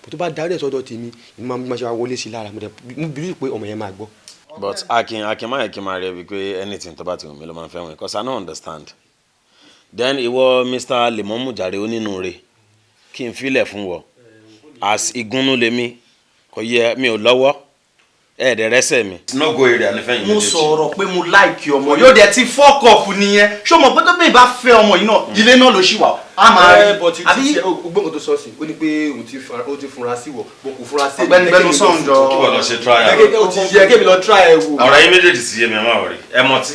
bó tó bá darí ẹ̀ sọ́dọ̀ tèmi ni máa ṣe wá wọlé sí lára mo believe pé ọmọ yẹn máa gbọ́. but akin má yẹ kí n máa rí ẹ wípé anything tó bá ti wù mí ló máa ń fẹ́ wọn because I don't understand then ìwọ Mr. Lemomu jàre onínúure kí n filẹ̀ fún wọ as igúnnú lèmi kò yẹ mi ò lọ́wọ́ ẹ̀ẹ́dẹ̀ rẹ́sẹ̀ mi. no go area ní fẹ́yìn méjèèjì. mo sọ̀rọ̀ pé mo láìkì ọmọ yóò dẹ̀ ti fuck up nìyẹn ṣó mọ̀ pé tó bẹ́ẹ̀ bá fẹ́ ọmọ yìí náà ilé náà ló ṣì wà á máa rí àbí gbọ́ngàn tó sọ sí ó ní pé òun ti funra sí wọ bó kò funra sí. ọ̀gbẹ́ni bẹ́ẹ̀ ló sàn jọ. kí wọ́n lọ ṣe trial. ó ti yẹ kémi lọ try ẹ wò. ọ̀rọ̀ yín méjèèjì sí yé mi ẹ má wọrí ẹ mọtí.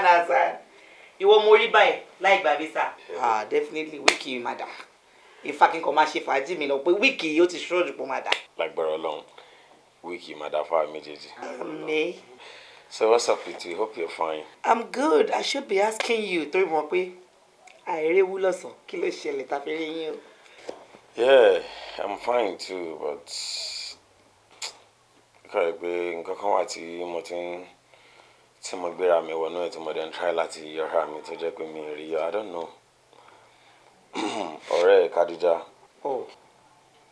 Asan ìwọ mo rí báyìí láì gbà visa. Definitely wíìkì máa dà ifá kí n kò máa ṣe fàájì mi lọ pé wíìkì yìí ó ti ṣọ́ọ̀jù pọ̀ máa dà. lágbára Ọlọ́run wíìkì máa dà fáwọn méjèèjì. Me. So what's up with you? Hope you're fine. I'm good. I should be asking you torí mo pé àìrèwú lọ́sàn kí ló ṣẹlẹ̀ tá a fi rí yín o. Yeah, I'm fine too, but kọ́ ẹ pé nǹkan kan wà tí mo gbéra mi wọnú ẹ̀ tí mo dẹ̀ ń try láti yọra mi tó jẹ́ pé mi rí yọ I don't know. ọ̀rẹ́ Kadija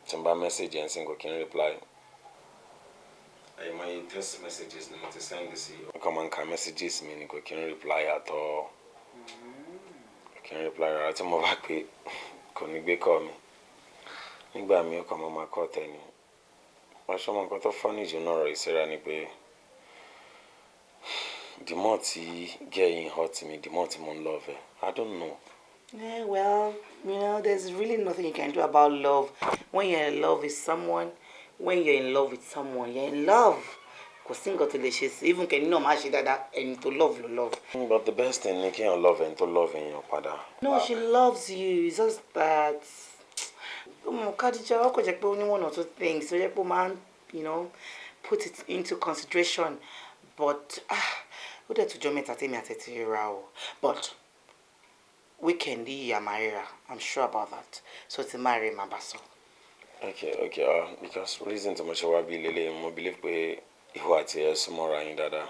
tí n bá message ẹ̀ ń sìn kò kí n reply. my text messages ni mo ti send sí i. ọkọ máa ń ka messages mi ni kò kí n reply at all. kò kí n reply rárá tí mo bá pè kò ní gbé call mi. nígbà mi ọkọ mo máa call tẹ̀ ni. wọ́n ṣọ́ mọ nǹkan tó funny jù náà rọ̀ ìṣẹ́ra ni pé the more tí getting hurt me, the more tí mo ń love her. I don't know. Yeah, well, there's really nothing you can do about love. When you're in love with someone, when you're in love with someone, you're in love. Kò sí nǹkan tó lè ṣe sí. Even kẹ́ni náà máa ṣe dáadáa, ẹni tó love ló love. But the best thing ni kéèyàn love ẹni tó love èèyàn padà. No, she loves you. It's just that. Kadija, ó kò jẹ́ pé ó ní one or two things. Ó jẹ́ pé ó máa ń, put it into consideration. But ó dẹ̀ tó jọ mẹ́ta tèmi àtẹ̀tẹ̀ ra o. But weekend yìí àmàríra, I'm sure about that. So ti máa rí màá bá sọ. Okay. Because reason tí mo ṣe wá bí lélẹ̀ mo believe pé ìwọ àti ẹ̀ súnmọ́ra yín dáadáa.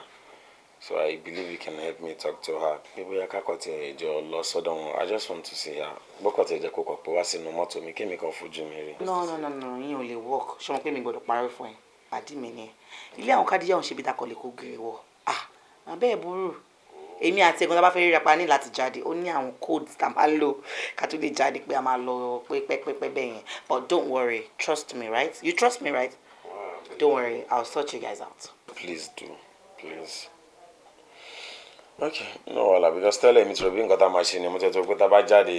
So I believe you can help me talk to her. Maybe I can't cut a job lost so don't. I just want to see her. But cut a job cook up. Was in no motor. Me came come for Jimmy. No. You only work. Ṣé mo pé mi gbọ́dọ̀ parọ́ fún ẹ. Pàdí mi ni. Ilé àwọn Kadija on ṣe bí ta kò lè kó gire wo. Àbẹ́ burú. Èmi àti ẹ̀gbọ́n tá bá fẹ́ ríra pa ní láti jáde. Ó ní àwọn codes tá máa lò ká tó lè jáde pé a máa lọ pé bẹ́yẹn. But don't worry. Trust me, right? You trust me, right? Don't worry. I'll sort you guys out. Please do. Please. Okay, no wala because tell me to be nǹkan tá máa ṣe ni mo te tó pé tá bá jáde,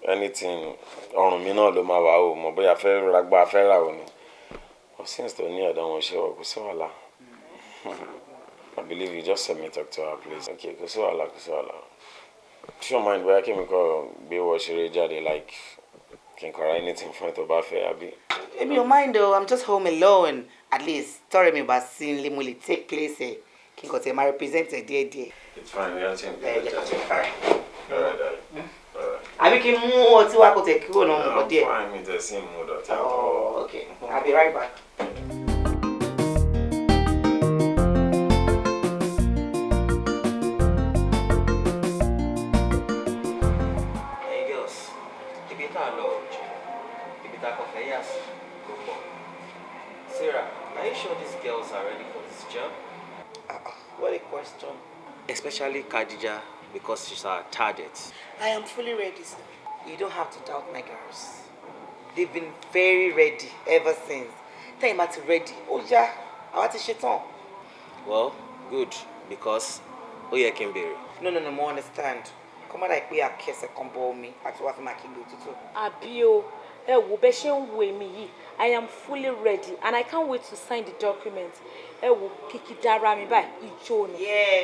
anything ọrùn mi náà ló máa wà o mo bóyá fẹ́ ragbá fẹ́ ra o ni. But since tó ní ọ̀dọ̀ wọn ṣe o kò sí wàhálà. I believe you just let me talk to her please. Okay, kò sí wàhálà. If you don't mind bóyá Kemi kó gbé wọ ṣeré jáde like can cry anything fún ẹ tó bá fẹ́ àbí. Èmi ò mind though, I'm just home alone. At least tọrẹ mi bá sí nílé mo lè take place kí n kò tẹ máa represent díẹ̀. It's fine, we are team. Àbí kí n mú ọtí wá kó tẹ kúrò náà mọ̀ díẹ̀. Fine, mi tẹ̀ sí mood ọ̀tá. Oh, okay. I'll be right back. especially Khadija, because she's our target. I am fully ready, sir. You don't have to doubt my girls. They've been very ready ever since. Tell him about ready. Oh yeah, I want to shit on. Well, good, because Yekini. No, more understand. Come on, like we are kiss a combo me. I to have my king to. Abio, I am fully ready and I can't wait to sign the document. Yeah.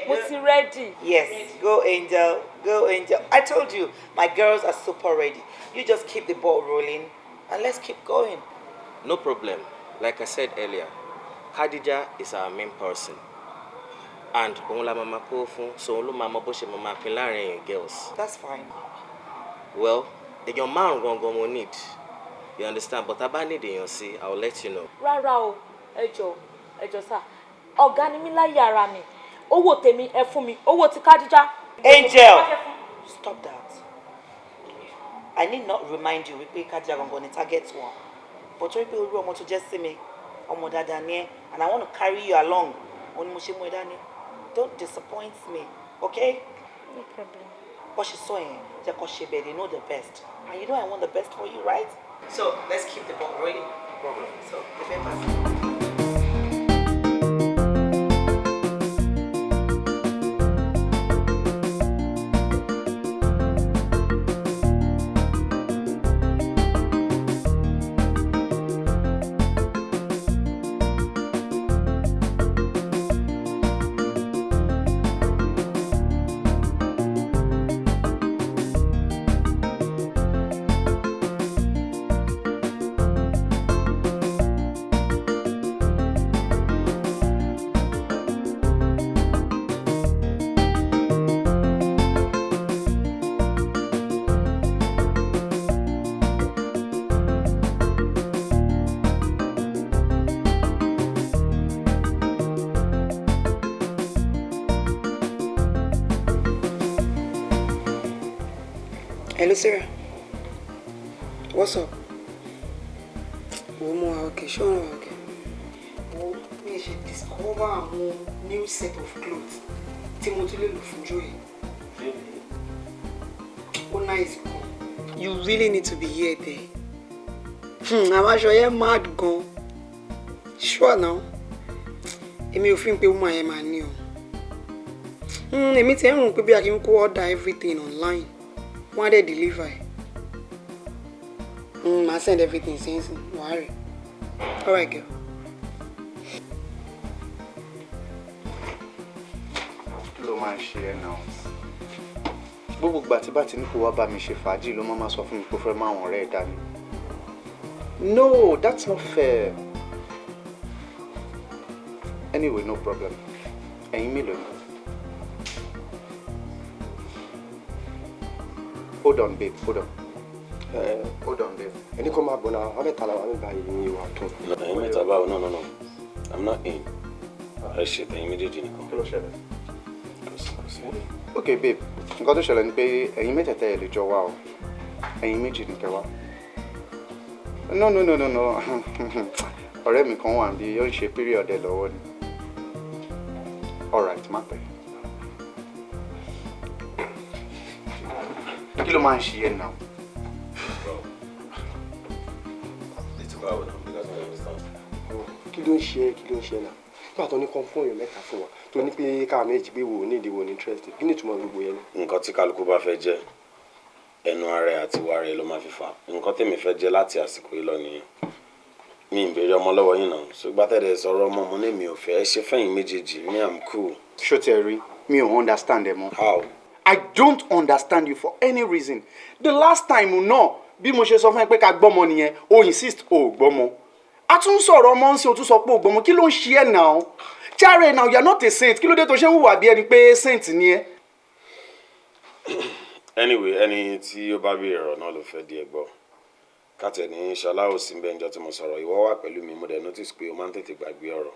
What's ready? Yes, ready. Go Angel, go Angel. I told you, my girls are super ready. You just keep the ball rolling and let's keep going. No problem. Like I said earlier, Khadija is our main person. And mama so mama girls. That's fine. Well, if your man go need, you understand? But I need you see, I'll let you know. Rara Ejo sir. Oganimila yara mi. Owo tèmi ẹ fún mi. Owo ti Khadija. Angel. Stop that. I need not remind you we pay Khadija going to target one. But we pay want to just see me. And I want to carry you along. Don't disappoint me, okay? No problem. What she's saying, they know the best. And you know I want the best for you, right? So let's keep the ball rolling. Problem. So the papers. Hello, Sarah. What's up? Okay, sure, okay. Oh, we should discover a new set of clothes. Timothy look for joy. Oh, nice. You really need to be here there. I'm sure you're mad, go. Sure now. Emi ofin pe woman e ma ni o. Emi ti run pe bi a kin ko order everything online. Why they deliver? I send everything since. Worry. All right, girl. Ló máa ń ṣe ẹ náà. Gbogbo ìgbà tí bá ti ní kó wá bá mi ṣe fàájì ló máa sọ fún mi pé ó fẹ́ máa wọn ọ̀rẹ́ ẹ̀ dání. No, that's not fair. Anyway, no problem. Ẹ̀yin mélòó ni? Hold on, babe. Hold on. Hold on, babe. Any come up now? How about I buy you water? No. I'm not in. I shit. I immediately come. Okay, babe. Nǹkan tó ṣẹlẹ̀ ni pé ẹ̀yin mẹ́tẹ̀ẹ̀ta ẹ lè jọ wá o. Ẹ̀yin méjì ni kẹ́ wá. No. Ọ̀rẹ́ mi kan wà níbí, ó ń ṣe period ẹ̀ lọ́wọ́ ni. All right, má pẹ́. Kí ló máa ń ṣe ẹ náà? Kí ló ń ṣe náà? Nígbà tó ní kan fún èèyàn mẹ́ta fún wa tó ní pé káà méjì pé wò ní ìdíwò ní interested kí ni ìtumọ̀ gbogbo yẹn ni. Nǹkan tí kálukú bá fẹ́ jẹ́ ẹnu ara ẹ̀ àti ìwà rẹ̀ ló máa fi fà. Nǹkan tèmi fẹ́ jẹ́ láti àsìkò yìí lọ nìyẹn. Mi ń béèrè ọmọ lọ́wọ́ yín náà. Ṣùgbọ́n tẹ̀lé sọ̀rọ̀ ọmọ mo ní mi ò fẹ́ ṣe fẹ́yìn méjèèjì. Me I'm cool. Ṣó tẹ rí mi ò understand ẹ mọ́. How? I don't understand you for any reason. The last time náà bí mo ṣe sọ fún ẹ pé ká gbọ́mọ nìyẹn o insist o gbọ́mọ. A tún sọ̀rọ̀ ọmọ ń ṣe o tún sọ pé o gbọ́mọ kí ló ń ṣe ẹ náà? Jare now you are not a saint. Kí ló dé tó ṣe ń hùwà bí ẹni pé saint ni ẹ? Anyway, ẹni tí ó bá bí ọ̀rọ̀ náà ló fẹ́ di ẹ gbọ́. Kátẹ̀ ní Ṣọlá ò sí bẹ́ẹ̀ njọ́ tí mo sọ̀rọ̀ ìwọ wà pẹ̀lú mi mo dẹ̀ notice pé o máa ń tètè gbàgbé ọ̀rọ̀.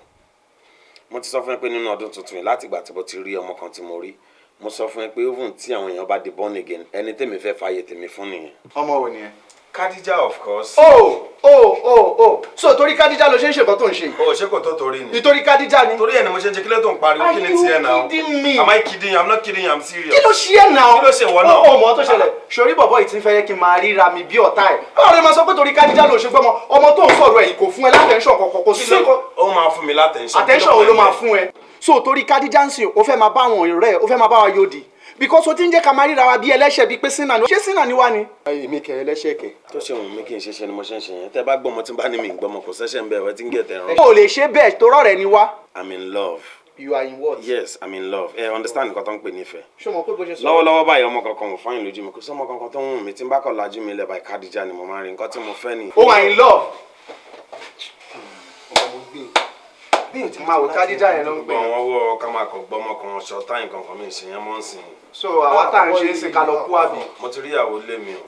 Mo ti sọ fún ẹ pé nínú ọdún tuntun yìí láti ìgbà tí mo ti rí ọmọ kan tí mo rí mo sọ fún ẹ pé even tí àwọn èèyàn bá di born again ẹni tèmi fẹ́ fàyè tèmi fún nìyẹn. Ọmọ wo ni ẹ? Khadija, of course. Oh. So torí Khadija ló ṣe ń ṣe nǹkan tó ń ṣe. Oh, ṣé kò tó torí ni. Nítorí Khadija ni. Torí ẹ̀ ni mo ṣe ń ṣe kílẹ̀ tó ń pariwo kí ni tiẹ̀ náà. Are you kidding me? Am I kidding you? I'm not kidding you, I'm serious. Kí ló ṣe ẹ́ náà? Kí ló ṣe wọ́n náà? Ó mọ̀ tó ṣẹlẹ̀. Ṣorí bọ̀bọ̀ yìí ti ń fẹ́ kí n máa ríra mi bí ọ̀tá ẹ̀. Báwo lè máa sọ pé torí Khadija ló ṣe gbọ́mọ ọmọ tó ń sọ̀rọ̀ ẹ̀ kò fún ẹ látẹ̀ńṣọ̀ kọ̀ọ̀kan kò sí nǹkan. Ó máa fún mi látẹ̀ńṣọ̀. Attention wo ló máa fún ẹ? So torí Khadija ń sìn ó fẹ́ máa bá àwọn ọ̀rẹ́ ó fẹ́ máa bá wa yóòdì. Because o ti ń jẹ́ ká máa ríra wa bí ẹlẹ́ṣẹ̀ bíi pé sínà ni. Ṣé sínà ni wá ni? Èmi kẹ ẹlẹ́ṣẹ̀ kẹ. Tó ṣe òun mi kì í ṣe ni mo ṣe ń ṣe yẹn. Tẹ́ bá gbọ́mọ tí n bá ní mi gbọ́mọ kò ṣẹ̀ṣẹ̀ ń bẹ̀ ẹ ti ń gẹ̀ tẹ̀ rán. O lè ṣe bẹ́ẹ̀ torọ́ rẹ ni wá. I'm in love. You are in what? Yes, I'm in love. Understand nǹkan tó ń pè nífẹ̀ẹ́. Ṣé mo pé bó ṣe sọ? Lọ́wọ́lọ́wọ́ báyìí ọmọ kankan ò fáyín lójú mi kò sọ́mọ kankan tó ń wù mí tí n bá kọ̀ lajú mi lẹ̀ báyìí Khadija ni mo máa rí nǹkan tí mo fẹ́ ni. O are in love. Máa wò Khadija yẹn ló ń pè. Gbọ̀n ọwọ́ ká máa kọ̀ gbọ́mọ kan ṣọ̀tá nǹkan kan mi ṣe yẹn mọ́ ń sìn. So àwa tá à ń ṣe é sìn ká lọ kú àbí. Mo ti rí ìyàwó lé mi o.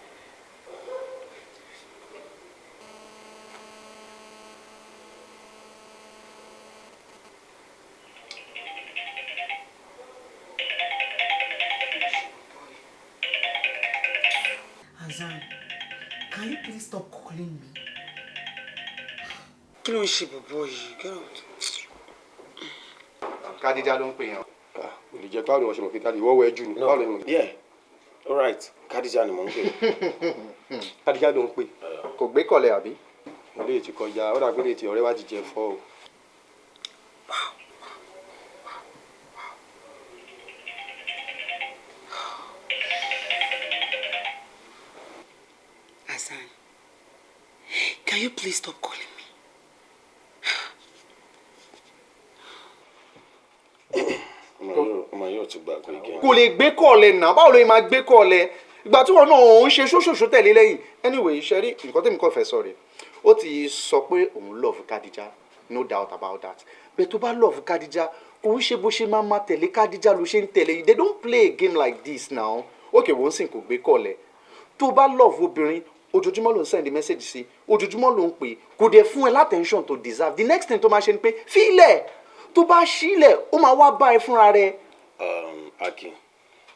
Azan, can you please stop calling me? Kí ló ń ṣe bọ̀bọ̀ yìí? Get out. Khadija ló ń pè yàn. Ò lè jẹ́ báwo ni wọ́n ṣe mọ̀ pé dáàdi ìwọ́ wọ ẹjú ni. Báwo ni wọ́n. Yeah, all right. Khadija ni mò ń pè. Khadija ló ń pè. Kò gbé kọ̀lẹ̀ àbí? Ilé ti kọjá ó dàgbé lè ti ọ̀rẹ́ wa ti jẹ fọ́ o. Azan, can you please stop calling me? Ọmọ yóò ti gbàgbé igi. Kò lè gbé kọ̀lẹ̀ náà báwo ló máa gbé kọ̀lẹ̀ ìgbà tí wọn náà òun ṣe ṣóṣòṣó tẹ̀lé lẹ́yìn anyway ṣẹ́rí nǹkan tèmi kàn fẹ́ sọ rẹ̀ ó ti sọ pé òun love Khadija no doubt about that bẹ́ẹ̀ tó bá love Khadija òun ṣe bó ṣe máa tẹ̀lé Khadija ló ṣe ń tẹ̀lé yìí they don't play a game like this now okay wọ́n sì kò gbé kọ̀lẹ̀ tó bá love obìnrin ojoojúmọ́ ló ń send message sí ojoojúmọ́ ló ń pè kò dé fún ẹ látẹ̀ńṣọ̀n tó deserve the next thing tó máa ṣe ni pé fílẹ̀ tó bá sílẹ̀ ó máa wá bá ẹ fúnra rẹ̀. Akin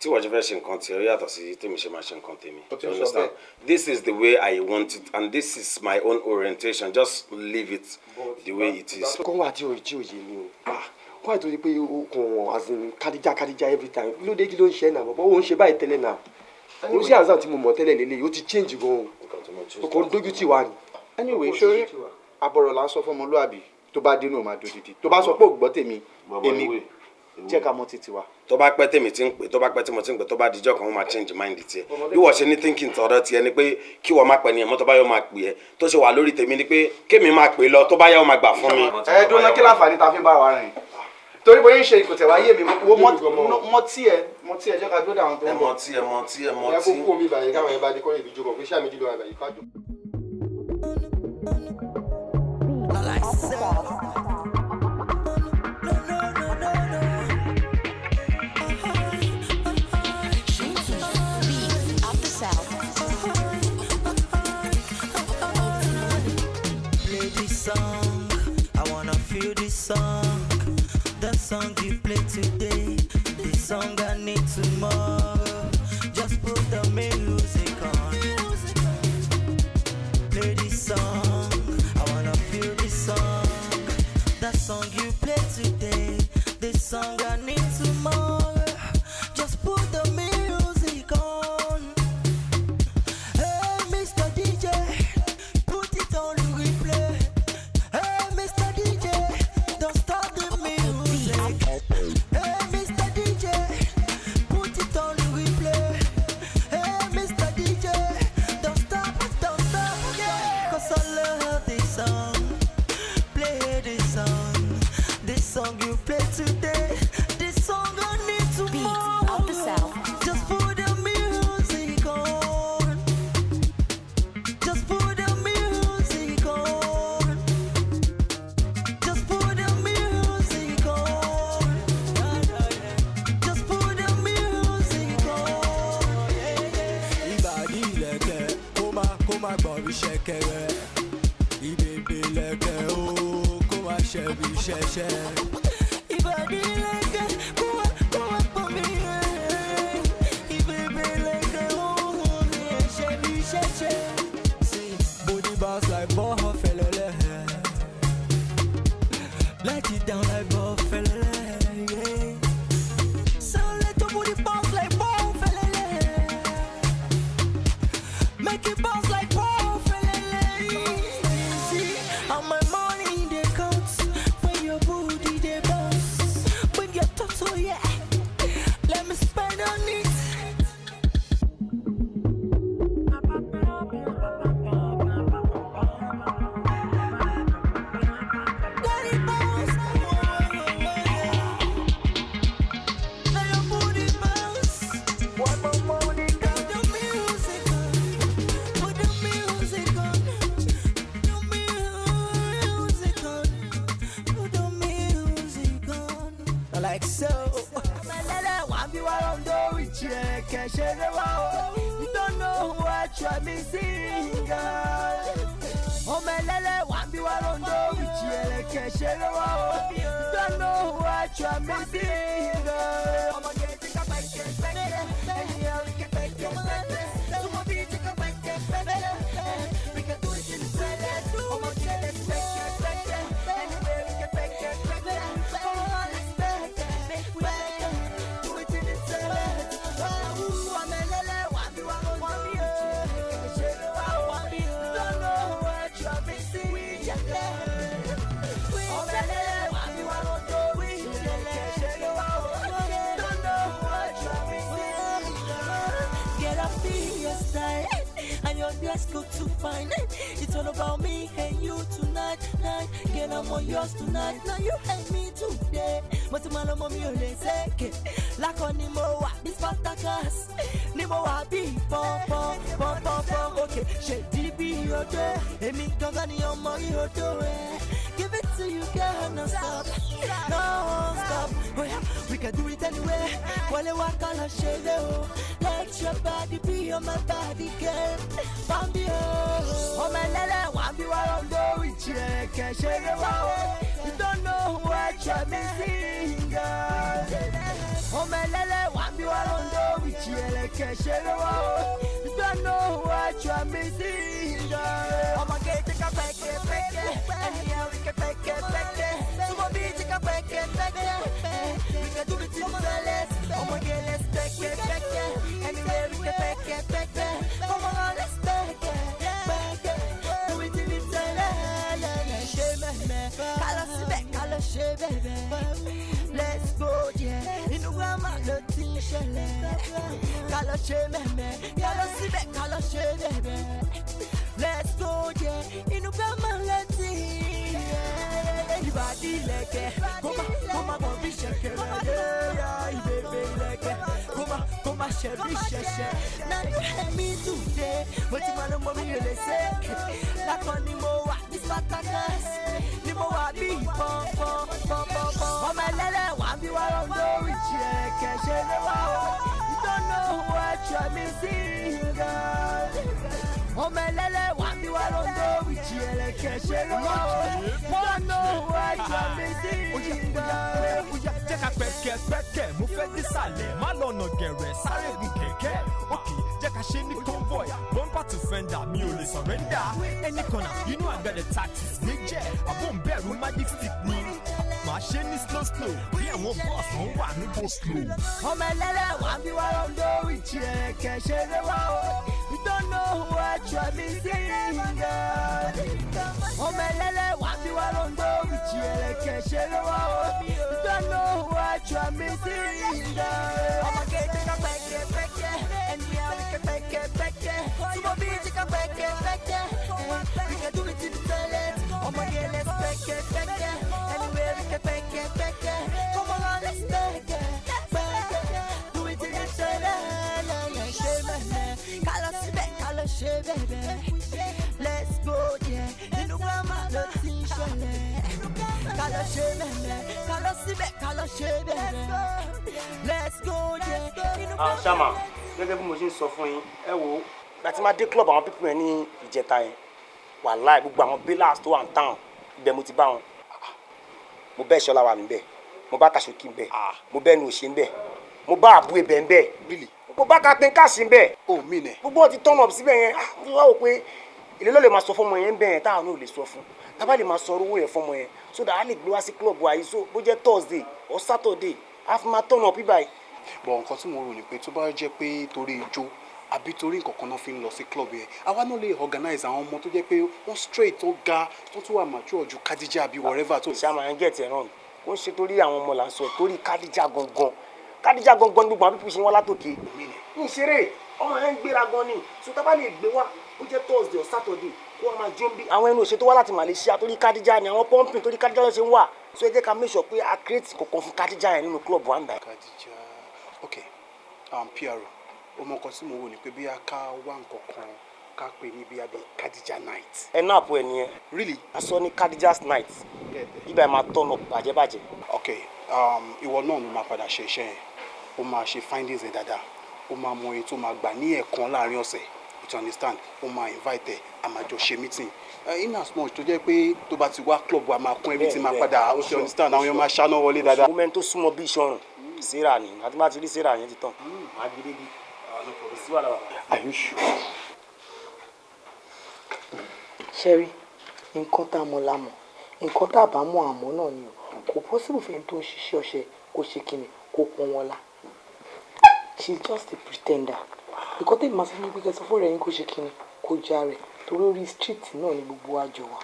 tí wọ́n ṣe fẹ́ ṣe nǹkan tí ó yàtọ̀ sí tèmi ṣe máa ṣe nǹkan tèmi. You understand? This is the way I want it and this is my own orientation just leave it the way it is. Kọ́ wà tí òye ni o kọ́ àìtó di pé o kàn wọ́n as in Khadija every time kí ló dé kí ló ń ṣe náà bọ́ ó ń ṣe báyìí tẹ́lẹ̀ náà o ṣe Azan tí mo mọ̀ tẹ́lẹ̀ lélẹ̀ o ti change gan-an o kò ń dójú tì wá ni. Anyway ṣorí àbọ̀rọ̀ là ń sọ fọmọlúàbí tó bá dénú máa dòdìdì tó bá sọ pé ògbọ́ tèmi èmi jẹ́ ká mọ̀ títí wa. tó bá pẹ́ tèmi ti ń pè tó bá pẹ́ tí mo ti ń pè tó bá dijọ́ kan wọ́n máa change mind tiẹ̀ bí wọ́n ṣe ní thinking tọ̀dọ̀ tiẹ̀ ni pé kí wọ́n máa pẹ́ ni ẹ̀mọ́ tó bá yọ máa pè ẹ́ tó ṣe wà lórí tèmi ni pé kémi máa pè lọ tó bá yọ máa gbà fún mi. Dúró kí láǹfààní ta fi ń bá wa rìn torí bóyá ń ṣe ìkòtẹ̀ wá yé mi wo mọ tí ẹ jẹ́ ká dúró dáhùn tó ń bọ̀. mọ tí. ẹ kó kó mi bàyẹ̀ káwọn ẹ bá dé kọ́ ìbí jókòó pé ṣáà méjì ló wà bàyẹ̀ kájú. The song you play today, the song I need tomorrow. Just put the music on. Play this song, I wanna feel this song. The song you play today, the song I need tomorrow. Just put the music on. Hey, Mr. DJ, put it on replay. Hey, Mr. DJ, don't stop the music. Hey, Mr. DJ, put it on replay. Hey, Mr. DJ, don't stop, yeah. 'Cause I love this song. Play this song you play today. This song I need tomorrow. Of the South. Just put the music on. Just put the music on. Just put the music on. Just put the music on. Ìbàdí ìlẹ̀kẹ̀ kó má gbọ̀n bí ṣẹ̀kẹ̀rẹ̀. Ìbèbè ìlẹ̀kẹ̀ ó kó má ṣẹ̀ bí ṣẹ̀ṣẹ̀. Ìbàdí ìlẹ̀kẹ̀ kó má gbọ̀n bí ṣẹ̀kẹ̀rẹ̀. Ìbèbè ìlẹ̀kẹ̀ ó kó má ṣẹ̀ bí ṣẹ̀ṣẹ̀. be one with you, can't share the world. You don't know what you're missing, girl. Oh, my lele, one be one with you, can't share the world. You don't know what you're missing, girl. I'm gonna get a back, and yeah, we can back, so we'll be take a back, we can do it in the toilet. I'm gonna get a back, anywhere we can back, come on, let's back, do it in the toilet. Oh, I'm a lele, one be one you, can't share the world. You don't know what you're missing, we just oh, my lele, one be one with you, can't share the world. You don't know what you're missing. Get up in your style, and your dress good to find. It's all about me and you tonight, night. Girl, I'm all yours tonight. Now you and me today. But tomorrow, mommy, you'll say, like on Nimoa, this Spartacus. Nimoa, be pom. Okay, she DB, your door. And me, Gangani, your money, your door. Give it to you, girl, no stop. No stop. Oh, yeah, we can do it anyway. While you walk on a shadow, let your body be on my body, girl. Bambi, oh, my lele, one be one with you, can't share the world. You don't know what you're missing, girl. Oh, my lele, one be one with you, can't share the world. You don't know what you're missing, girl. I'm gonna get a back, and here we can back, so we'll be take a back, we can do it in the toilet. I'm gonna get let's back, anywhere we can back, come on, let's back, do it in the toilet. Shame, baby. Let's go, yeah. In the grandma, the thing shall Kala shame, baby. Kala shame, baby. Let's go, yeah. In the grandma, let's see. Anybody like it? Come on, be shaking. Yeah, baby, like it. Come on, share. Now you have me today. But you want to move me, they say. Like on the moa, this Spartacus. The moa be pom. Oh, my lele, one be one with you, can't share the world. You don't know what you're missing, girl. Oh, my lele, one be one with you, can't share the world. You don't know what you're missing, girl. Jẹ́ ká pẹ̀kẹ́ mo fẹ́ dísàlẹ̀ má lọ́nà gẹ̀rẹ̀ sáré gùn kẹ̀kẹ́ òkè jẹ́ ká ṣe ní convoy bumper to fender mi ò lè surrender any corner you know I got the tactics méjẹ́ àbọ̀ ń bẹ̀rù magic stick ni màá ṣe ní slow bí àwọn boss wọn wà ní go slow. ọmọ ẹlẹ́lẹ̀ wà bí wọ́n lọ ń dórí tiẹ̀ kẹ̀ṣẹ́ lé wá o you don't know what you're missing girl. ọmọ ẹlẹ́lẹ̀ wà bí wọ́n lọ ń dórí tiẹ̀ kẹ̀ṣẹ́ lé wá o you don't know what you're missing girl. ọmọ kéde ká pẹ́kẹ́ ẹni àwọn ike pẹ́kẹ́ súnmọ́ bí ti ká pẹ́kẹ́ we can do it in the toilet ọmọ yẹn let's pẹ́kẹ́ anywhere we can pẹ́kẹ́ come on let's pẹ́kẹ́ do it in the toilet ṣe mẹ́lẹ̀ kálọ̀ síbẹ̀ kálọ̀ ṣe bẹ́ẹ̀ let's go there inú grandma ló ti ń ṣẹlẹ̀ kálọ̀ ṣe mẹ́lẹ̀ kálọ̀ síbẹ̀ kálọ̀ ṣe bẹ́ẹ̀ let's go there inú grandma. Ṣáma gẹ́gẹ́ bí mo ṣe ń sọ fún yín ẹ wo láti máa dé club àwọn pípọ̀ yẹn ní ìjẹta yẹn wàláì gbogbo àwọn bílàs tó wà ní town ibẹ̀ mo ti bá wọn mo bẹ́ẹ̀ ṣọlá wà níbẹ̀ mo bá kàṣókì níbẹ̀ mo bẹ́ẹ̀ nu òṣè níbẹ̀ mo bá àbúrò ibẹ̀ níbẹ̀ mo bá captain káàsì níbẹ̀ gbogbo wọn ti turn up síbẹ̀ yẹn mo wá wò pé èlé ló lè máa sọ fún ọmọ yẹn bẹ́ẹ̀ táwọn náà ò lè sọ fún tábà lè máa sọ owó yẹn fún ọmọ yẹn so that a lè gbé wá sí club wa yìí so bó jẹ́ Thursday or Saturday a fi máa turn up ibà yìí. bọ̀ nǹkan tí mo rò ní pé tó bá jẹ́ pé torí ijó àbí torí nǹkan kan náà fi ń lọ sí club yẹn àwa náà lè organize àwọn ọmọ tó jẹ́ pé wọ́n straight tó ga tó tún wà mature ju Kadija àbí whatever tó. Ṣáma yẹn gẹ̀ẹ́tì ẹ̀ náà ó ń ṣe torí àwọn ọmọ là ń sọ torí Kadija gangan ní gbogbo àwọn pípọ̀ ṣe wọ́n látòkè. ní ìṣeré ọmọ yẹn ń gbéra gan ni so tá bá lè gbé wá ó jẹ́ Thursday or Saturday kó wọ́n máa jó ń bí. àwọn ẹnu òṣètò wá láti Malaysia torí Kadija ni àwọn pumping torí Kadija ló ṣe ń wà so ẹ jẹ́ ká make sure pé a create kankan fún Kadija yẹn nínú club wa ń bá. Kadija okay PRO ọmọ kan tí mo wò ní pé bí a ká wá nǹkan kan ká pè ní bí a bí Kadija night. ẹ náà pọ̀ ẹ nìyẹn. really. a sọ ní Kadija's night ibà ẹ máa turn up bàjẹ́. okay ìwọ náà ló máa padà ṣe iṣẹ́ yẹn ó máa ṣe findings ẹ̀ dáadáa ó máa mọ èyí tó máa gbà ní ẹ̀ẹ̀kan láàrin ọ̀sẹ̀ you understand ó máa invite ẹ̀ a máa jọ ṣe meeting in as much tó jẹ́ pé tó bá ti wá club wa máa kún everything máa padà you understand àwọn èèyàn máa ṣáná wọlé dáadáa. women tó súnmọ́ bí ìṣọ̀rùn sarah ni àti má ti rí sarah yẹn ti tán máa gbé débi sí wàhálà bàbá. are you sure? ṣẹ́rí nǹkan tá a mọ̀ la mọ̀ nǹkan tá a bá mọ̀ àmọ́ náà ni o kò possible fẹ́ni tó ń ṣiṣẹ́ ọṣẹ kó ṣe kíni kó pọn wọn la she is just a pretender nǹkan tẹ́lẹ̀ máa sọ fún mi pé kẹsàn fún rẹ̀ yín kó ṣe kíni kó já rẹ̀ torí orí street náà ni gbogbo àjọ wa.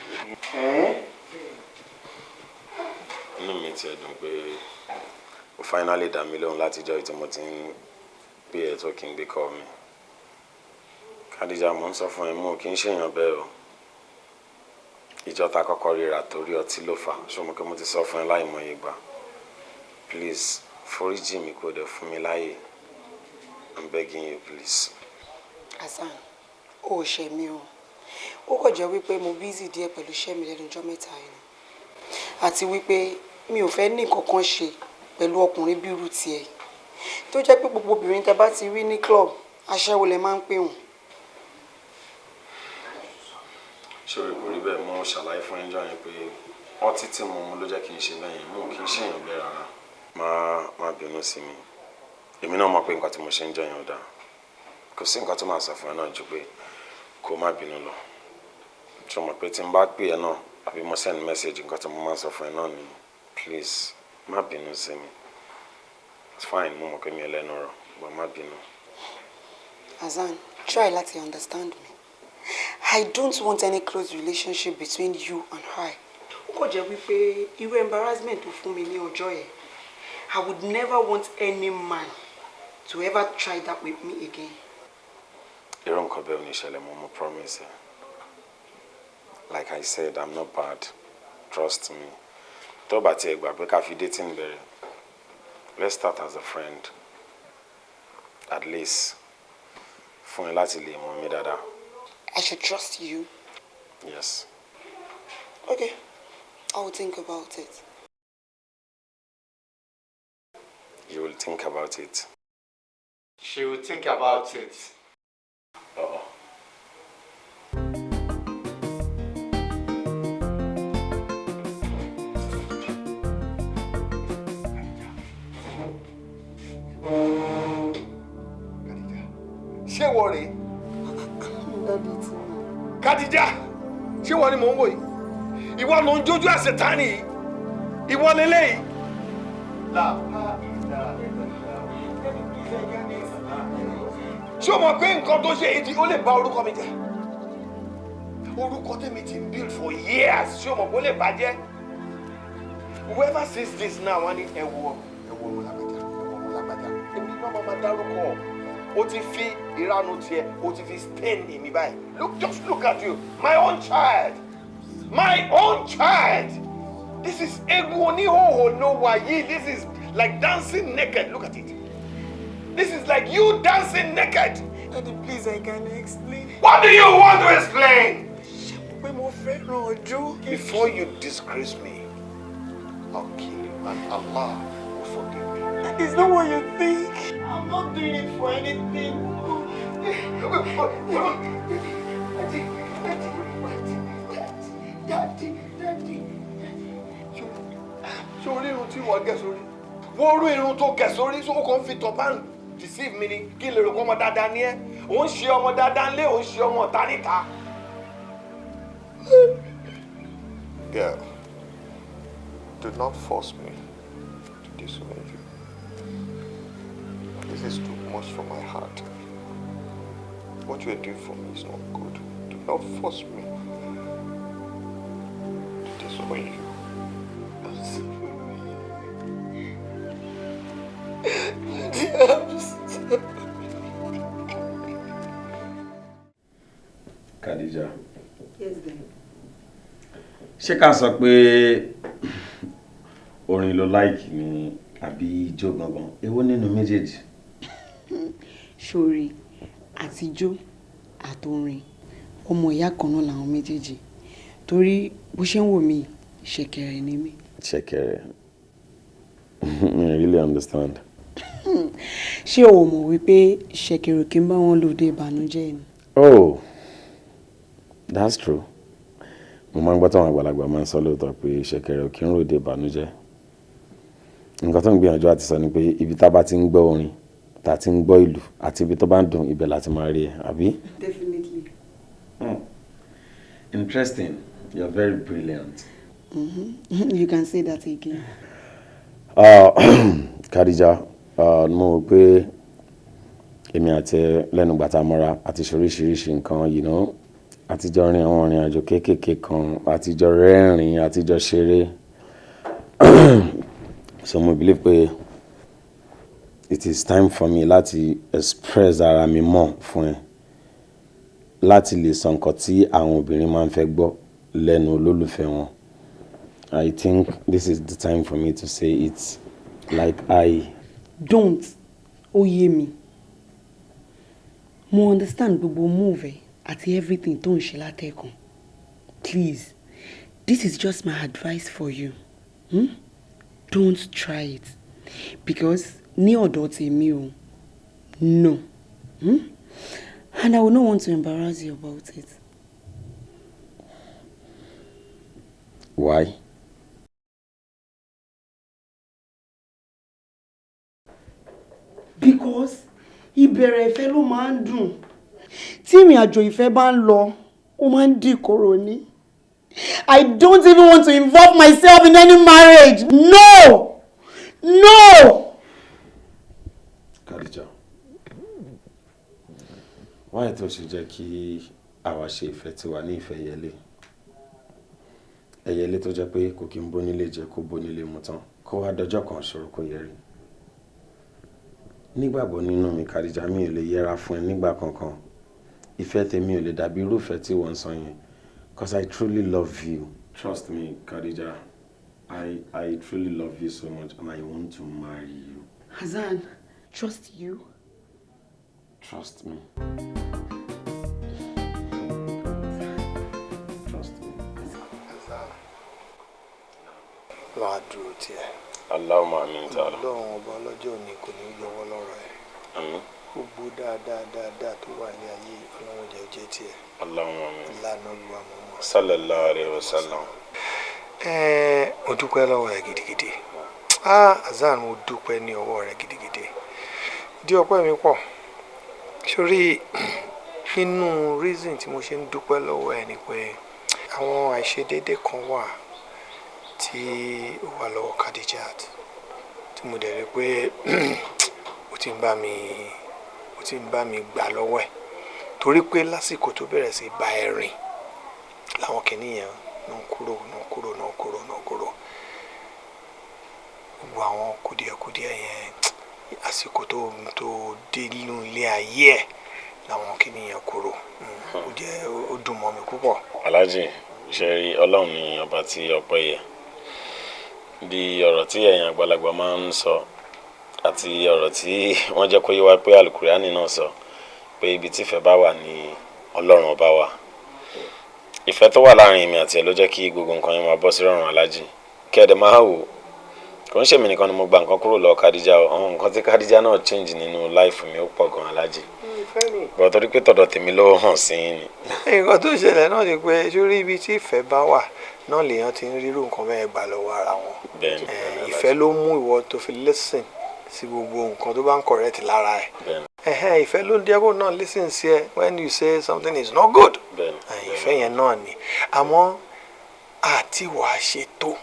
inú mi ti ẹ̀ dùn pé ó finally dá mi lóhùn látijọ́ tí mo ti ń pè ẹ́ tó kí n gbé kọ́ mi Khadija mo ń sọ fún ẹ mú kí n ṣèyàn bẹ́ẹ̀ o ìjọ ta kọ́kọ́ ríra torí ọtí ló fà ṣùgbọ́n pé mo ti sọ fún ẹ láìmọye ìgbà please foríjì mi kó dẹ̀ fún mi láàyè I'm begging you please. Hasan ó ṣe mí o ó kò jẹ́ wípé mo busy díẹ̀ pẹ̀lú iṣẹ́ mi lẹ́nu ọjọ́ mẹ́ta yìí àti wípé mi ò fẹ́ ní kankan ṣe pẹ̀lú ọkùnrin bí irú tiẹ̀ tó jẹ́ pé gbogbo obìnrin tẹ́ bá ti rí ní club aṣẹ́wó lẹ máa ń pè wọ́n. ṣòro ìkórè bẹ́ẹ̀ mo ṣàlàyé fún ẹjọ́ yẹn pé ọtí tí mo mu ló jẹ́ kí n ṣe bẹ́ẹ̀ yẹn mo kì í ṣèyàn bẹ́ẹ̀ rárá má bínú sí mi èmi náà mọ̀ pé nǹkan tí mo ṣe ń jọ yẹn ò dáa kò sí nǹkan tó máa sọ fún ẹ náà ju pé kó má bínú lọ tí mo mọ̀ pé tí n bá pè ẹ náà àbí mo send message nǹkan tí mo máa sọ fún ẹ náà ni please má bínú sí mi it's fine mo mọ̀ pé mi ò lẹ́nu ọ̀rọ̀ but má bínú. Hasan try láti understand me I don't want any close relationship between you and her. ó kò jẹ́ wípé irú embarrassment tó fún mi ní ọjọ́ yẹn I would never want any man to ever try that with me again. irú nǹkan bẹ́ẹ̀ ò ní ṣẹlẹ̀ mo promise ẹ. Like I said, I'm not bad. Trust me. Tó bá tiẹ̀ gbà pé ká fi dating bẹ̀rẹ̀. Let's start as a friend. At least fún ẹ láti lè mọ̀ mí dáadáa. I should trust you. Yes. Okay, I will think about it. You will think about it. She will think about it. Uh-oh. ṣé wọ́n rèé? Khadija ṣé wọ́n ni mò ń wò yìí? Ìwọ ló ń jójú àṣetánì yìí? Ìwọ lélẹ́yìí? Ṣé o mọ̀ pé nǹkan tó ṣe èyí ó lè bà orúkọ mi jẹ́? Orúkọ tèmi ti ń build for years ṣé o mọ̀ pé ó lè bàjẹ́? Whoever sees this now wọ́n ní ẹ̀wọ̀ ọmọ lágbájá èmi náà máa dárúkọ. O ti fi ìranu tiẹ̀ o ti fi stain èmi báyìí. Just look at you, my own child, my own child. This is egun oníhòòhò no wayi. This is like dancing naked. Look at it. This is like you dancing naked. Daddy, please, I can explain. What do you want to explain? Before you disgrace me, I'll kill you and Allah will forgive me. That is not what you think. I'm not doing it for anything. Daddy. Ṣé orí irun tí wọ́n gẹ̀ sórí? Wọ́n rú irun tó gẹ̀ sórí so ó kàn fi tọ̀bán deceive mi ni kí n lè rò pé ọmọ dáadáa ni ẹ́. Ò ń ṣe ọmọ dáadáa ńlé, ò ń ṣe ọmọ ọ̀tá níta. Girl, do not force me to disown you. This is too much for my heart. What you are doing for me is not good. Do not force me to disown you. I'm sorry. Khadija. Yes, then. Ṣé ká sọ pé orin ló like ni àbí ijó gangan? Èwo nínú méjèèjì? Ṣorí àtijọ́ àtorin ọmọ ìyá kan náà làwọn méjèèjì torí bó ṣe ń wò mí ṣẹ̀kẹ̀rẹ̀ ni mí. Ṣẹ̀kẹ̀rẹ̀. I really understand. ṣé o mọ̀ wípé ṣẹ̀kẹ̀rẹ̀ kí n bá wọn lòde ìbànújẹ́ ni. Oh, that's true. Mo máa ń gbọ́ táwọn àgbàlagbà máa ń sọ lóòótọ́ pé ṣẹ̀kẹ̀rẹ̀ kí n ròde ìbànújẹ́. Nǹkan tó ń gbìyànjú àti sọ ni pé ibi tá bá ti ń gbọ́ orin, tá ti ń gbọ́ ìlú àti ibi tó bá ń dùn ibẹ̀ láti máa rí ẹ, àbí? Definitely. Interesting. You're very brilliant. You can say that again. Khadija, mo rò pé èmi àti lẹ́nu gbàtà mọ́ra àti ṣoríṣiríṣi nǹkan, you know, àtijọ́ rin àwọn ìrìn àjò kéékèèké kan, àtijọ́ rẹ́rìn, àtijọ́ ṣeré. So mo believe pé it is time for me láti express ara mi mọ́ fún ẹ, láti lè sọ nǹkan tí àwọn obìnrin máa ń fẹ́ gbọ́ lẹ́nu olólùfẹ́ wọn. I think this is the time for me to say it like I. Don't. Ó yé mi. Mo understand gbogbo move ẹ àti everything tó ń ṣe látẹ̀kùn. Please, this is just my advice for you. Don't try it. Because ní ọ̀dọ̀ tèmi o, no. And I will not want to embarrass you about it. Why? Because ìbẹ̀rẹ̀ ìfẹ́ ló máa ń dùn. Tí ìrìn àjò ìfẹ́ bá ń lọ, ó máa ń dì kòrò ní. I don't even want to involve myself in any marriage. No! No! Khadija, why tó ṣe jẹ́ kí àwa ṣe ìfẹ́ tiwa ní ìfẹ́ yẹlé? Ẹyẹlé tó jẹ́ pé kò kí ń bónílé jẹ kó bónílé mu tán, kó wá dọjọ́ kan ṣòro kó yẹrí. Nígbàgbọ́ nínú mi, Khadija, mi ò lè yẹra fún ẹ nígbà kankan. Ìfẹ́ tèmi ò lè dàbí irúfẹ́ tí wọ́n sọ yẹn. Because I truly love you. Trust me, Khadija. I truly love you so much and I want to marry you. Hassan, trust you? Trust me. Trust me. Hassan. Lọ́wọ́ dúró tiẹ̀. Allahumma amin ta'ala. Ọlọ́run ọba ọlọ́jọ́ òní kò ní yọwọ́ lọ́rọ̀ ẹ̀. Àmín. Gbogbo dáadáa tó wà ní ayé Ọlọ́run jẹ́ jẹ́ tiẹ̀. Allahumma amin. Lánàá Olúwa mọ̀. Sallallahu alayhi wa sallam. Mo dúpẹ́ lọ́wọ́ rẹ gidigidi. Hassan, mo dúpẹ́ ní ọwọ́ rẹ gidigidi. Ìdí ọpẹ́ mi pọ̀. Sórí nínú reason tí mo ṣe ń dúpẹ́ lọ́wọ́ ẹ ni pé àwọn àìṣedéédé kan wà tí ó wà lọ́wọ́ Khadijat tí mo dẹ̀ rí pé ó ti ń bá mi gbà lọ́wọ́ ẹ̀ torí pé lásìkò tó bẹ̀rẹ̀ sí bá ẹ rìn làwọn kìnìyàn náà kúrò gbogbo àwọn kùdìẹ̀kùdìẹ̀ yẹn àsìkò tó dé nínú ilé ayé ẹ̀ làwọn kìnìyàn kúrò ó dùn mọ́ mi púpọ̀. Alhaji, ṣe rí Ọlọ́run ní ọba tí ọpẹ́ yẹ. Bí ọ̀rọ̀ tí ẹ̀yin àgbàlagbà máa ń sọ àti ọ̀rọ̀ tí wọ́n jẹ́ kó yé wa pé Al-Qur'ani náà sọ pé ibi tí ìfẹ́ bá wà ní Ọlọ́run ọba wà. Ìfẹ́ tó wà láàrin mi àti ẹ ló jẹ́ kí gbogbo nǹkan yẹn máa bọ́ sí rọrùn Alhaji. Kí ẹ dẹ̀ máa wò kò ń ṣèmi nìkan ni mo gba nǹkan kúrò lọ́wọ́ Khadija o. Àwọn nǹkan tí Khadija náà change nínú life mi ó pọ̀ gan Alhaji. Bọ̀ torí pé tọ̀dọ̀ tèmi ló hàn sí ni. Nǹkan tó ṣẹlẹ̀ náà ni pé sórí ibi tí ìfẹ́ bá wà náà lèèyàn ti ń rírú nǹkan bẹ́ẹ̀ gbà lọ́wọ́ ara wọn. Ìfẹ́ ló mú ìwọ tó fi listen sí gbogbo nǹkan tó bá ń correct lára ẹ̀. Ìfẹ́ ló ń jẹ́ kó náà listen sí ẹ when you say something is not good. Ìfẹ́ yẹn náà ni àmọ́ àti wàá ṣe tó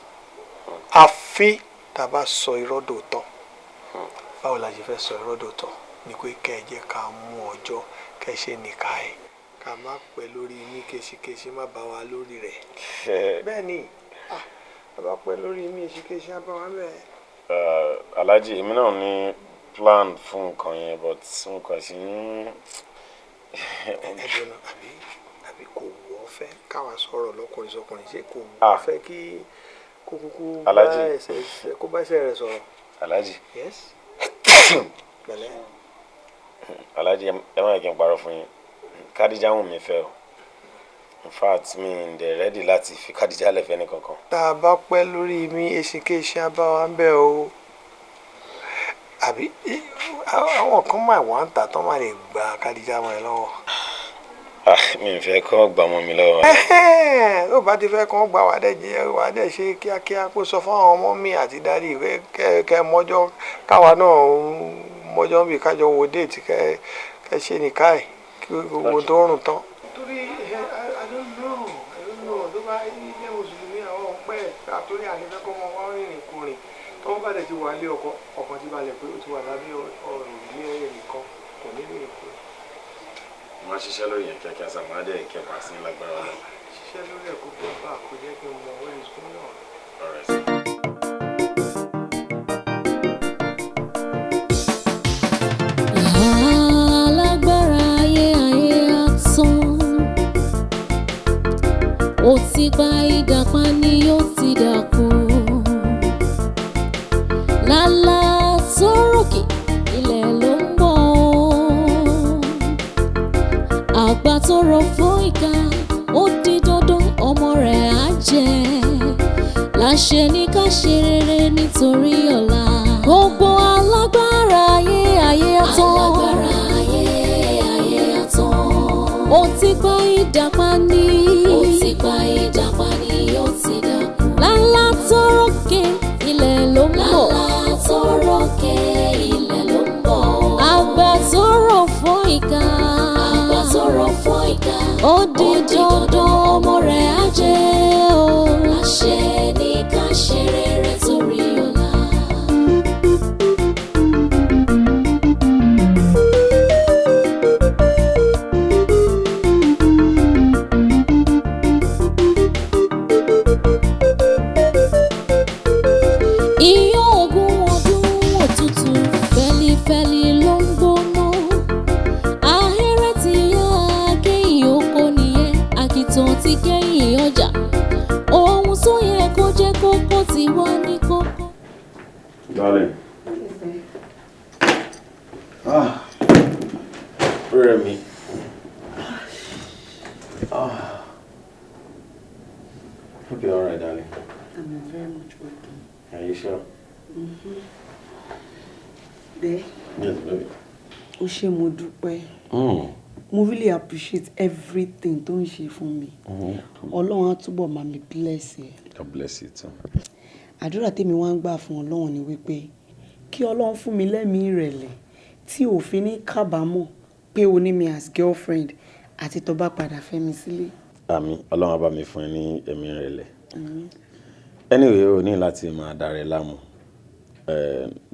àfi tá a bá sọ irọ́ dòótọ́. Báwo la ṣe fẹ́ sọ irọ́ dòótọ́ ni pé kẹ́ ẹ jẹ́ ká mú ọjọ́ kẹ́ ẹ ṣe nìka ẹ̀ ká má pẹ́ lórí ní kéṣikéṣi má bá wa lórí rẹ̀. Bẹ́ẹ̀ ni bá pẹ́ lórí mi kéṣikéṣi á bá wa bẹ́ẹ̀. Alhaji, èmi náà ní plan fún nǹkan yẹn but nǹkan sì ń. Ẹjọ́ náà àbí kò wọ́ fẹ́ káwa sọ̀rọ̀ lọ́kùnrin sọkùnrin ṣé kò wọ́ fẹ́ kí kó kúkú bá ẹsẹ̀ rẹ̀ sọ̀rọ̀. Alhaji. Yes. Pẹ̀lẹ́. Alhaji, ẹ má kí n parọ́ fún yín. Khadija wùn mí fẹ́ o. In fact, mi ń dẹ̀ ready láti fi Khadija lẹ̀ fẹ́ ní kankan. Tá a bá pẹ́ lórí mi èsìkéṣi á bá wa ń bẹ̀ o. àbí àwọn kan máa wà ń tà tán máa lè gba Kádíjà mọ́ ẹ lọ́wọ́. Mi ò fẹ́ kọ́ gbà mọ́ mi lọ́wọ́. Tó bá ti fẹ́ kàn gbà wá dẹ̀ ṣe kíákíá kó sọ fún àwọn ọmọ mi àti dádì kẹ́ mọ́jọ́ káwa náà mọ́jọ́ bí kájọ wo déètì kẹ́ ṣe nìkan ẹ̀ kí gbogbo tó rùn tán. torí I don't know tó bá ilé mùsùlùmí àwọn ọ̀pẹ́ àtòrí ànífẹ́ kọ́ mọ wá rìnrìn kùnrin tó bá dẹ̀ ti wà lé ọkàn ti balẹ̀ pé ó ti wà lábẹ́ ọ̀rọ̀ ilé ẹnìkan kò ní lè kú. Má ṣiṣẹ́ lórí yẹn kíákíá sàmúládé ìkẹfà sí lágbára lọ. Ṣiṣẹ́ lórí ẹ̀kọ́ tó bá kò jẹ́ kí n mọ where is going on. Alágbára ayé asán, ó ti gba ìdàpá ni ó ti dàkú. Lálá sórókè ilẹ̀ ló ń bọ̀, àgbà tó rọ fún ìka ó di dandan ọmọ rẹ̀ á jẹ. Láṣẹ ní ká ṣe rere nítorí ọ̀la. Gbogbo alágbára ayé atán, alágbára ayé atán. Ó ti gba ìdàpá ni, ó ti gba ìdàpá ni ó ti dàkú. Lálá tó rókè ilẹ̀ ló ń bọ̀, lálá tó rókè ilẹ̀ ló ń bọ̀. Àgbà tó rọ̀ fún ìka, àgbà tó rọ̀ fún ìka ó di dandan ọmọ rẹ̀ á jẹ́ o. Láṣẹ ní ká ṣe rere torí ọ̀la. Iyán ogún ọdún òtútù fẹ́lifẹ́li ló ń gbóná. Ahéré ti yá kéyìn oko nìyẹn, àkìtàn ti kẹ́yìn ọjà. Ohun tó yẹ kó jẹ́ kókó ti wá ní kókó. Darling. Where am I? Hope you're alright, darling. I'm very much welcome. Are you sure? There. Yes, baby. Ó ṣé mo dúpẹ́. Mo really appreciate everything tó ń ṣe fún mi. Ọlọ́run á túbọ̀ máa mi bless ẹ. God bless you too. Àdúrà tèmi wá ń gbà fún Ọlọ́run ni wípé kí Ọlọ́run fún mi lẹ́mìí ìrẹ̀lẹ̀ tí ò fi ní kábàámọ̀ pé o ní mi as girlfriend àti tó bá padà fẹ́ mi sílé. Àmín. Ọlọ́run á bá mi fún ẹ ní ẹ̀mí ìrẹ̀lẹ̀. Anyway, o ní láti máa dára láàmú.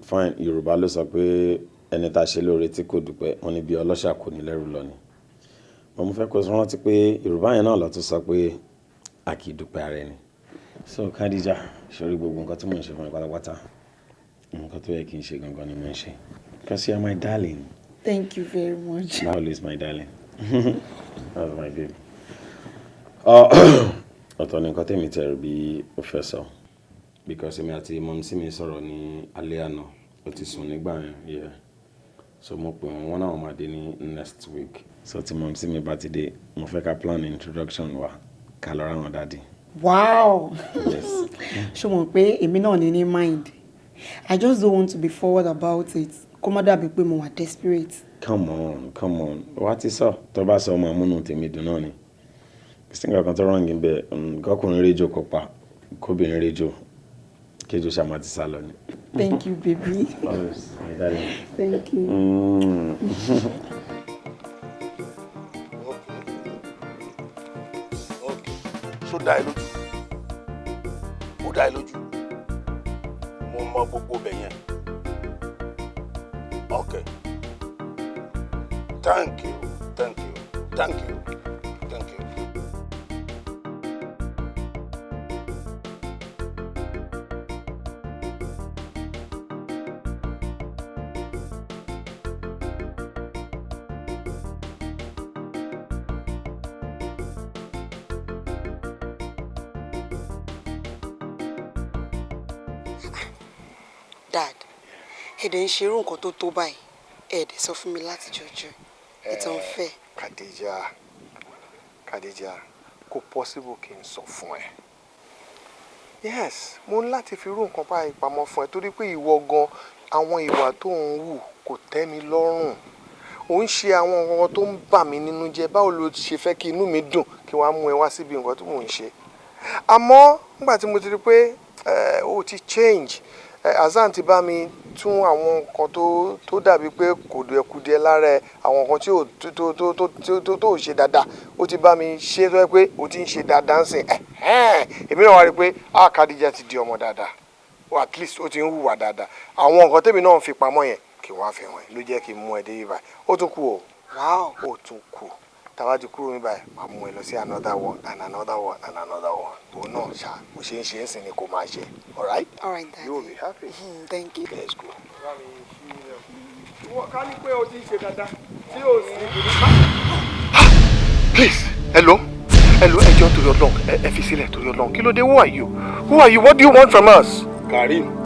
Fine, Yorùbá ló sọ pé ẹni tá a ṣe lóore tí kò dúpẹ́ wọn ní bí ọlọ́ṣà kò ní lẹ́rù lọ ni. Mo fẹ́ kó rántí pé Yorùbá yẹn náà ló tún sọ pé a kì í dúpẹ́ ara ẹni. So Kádíjà, sórí gbogbo nǹkan tí mò ń ṣe fún ẹ pátápátá nǹkan tó yẹ kí n ṣe gangan ni mo ń ṣe. Because you are my darling. Thank you very much. Always my darling. That's my baby. Ọ̀tọ̀ ni nǹkan tèmi tẹ̀rù bí ó fẹ́ sọ. Because èmi àti mọ̀mísí mi sọ̀rọ̀ ní alẹ́ àná ó ti sùn nígbà yẹn. Yeah. So mo pè wọ́n náà máa dé ní next week. So tí mọ̀mísí mi bá ti dé mo fẹ́ ká plan introduction wa ká lọ ra wọn dáàdi. Wow. Yes. Ṣé mo pé èmi náà ní mind. I just don't want to be forward about it. Kó má dàbí pé mo wà desperate. Come on. Wá ti sọ tó bá sọ ọmọ amúnú tèmi dùn náà ni. Singa kan tó rán yín bẹ́ẹ̀ kọkùnrin rédíò kópa kóbìnrin rédíò kéjò ṣàmà ti sá lọ ni. Thank you, baby. Always, my darling. Thank you. Ṣó dá ẹ lójú? Ó dá ẹ lójú? Mo mọ gbogbo bẹ̀ yẹn. Okay. Thank you. Dad, ẹ̀dẹ̀ ń ṣerú nǹkan tó tó báyìí. Ẹ̀dẹ̀ sọ fún mi láti jọjọ. It's unfair. Kádíjà, kò possible kí n sọ fún ẹ. Yes, mo ní láti fi irú nǹkan báyìí pamọ́ fún ẹ torí pé ìwọ gan àwọn ìwà tó ń wù kò tẹ́ mi lọ́rùn. Ò ń ṣe àwọn nǹkan tó ń bà mí nínú jẹ́. Báwo lo ṣe fẹ́ kí inú mi dùn kí wàá mú ẹ wá síbi nǹkan tí mò ń ṣe? Àmọ́ nígbà tí mo ti rí pé o ti change, Hasan ti bá mi tún àwọn nǹkan tó dàbí pé kùdìẹ̀kùdìẹ̀ lára ẹ, àwọn nǹkan tí ò ṣe dáadáa, ó ti bá mi ṣe tó yẹ pé o ti ń ṣe dáadáa ń sìn. Èmi náà wá rí i pé Khadija ti di ọmọ dáadáa, or at least ó ti ń hùwà dáadáa. Àwọn nǹkan tèmi náà ń fi pamọ́ yẹn kí wọ́n á fi hàn ẹ́ ló jẹ́ kí n mú ẹ dé yìí báyìí. Ó tún kù o. Wow. Ó tún kù. Tàbá ti kúrò mi báyìí, màá mú ẹ lọ sí another one and another one and another one. Òun náà ṣá bó ṣe ń ṣe é sìn ni kò máa ṣe. All right? All right, Daddy. You will be happy. Thank you. Let's go. Ká ní pé o ti ń ṣe dáadáa tí o sì ní. Please, hello, ẹjọ́ torí Ọlọ́run, ẹ fi sílẹ̀ torí Ọlọ́run. Kí ló dé? Who are you? Who are you? What do you want from us? Karim.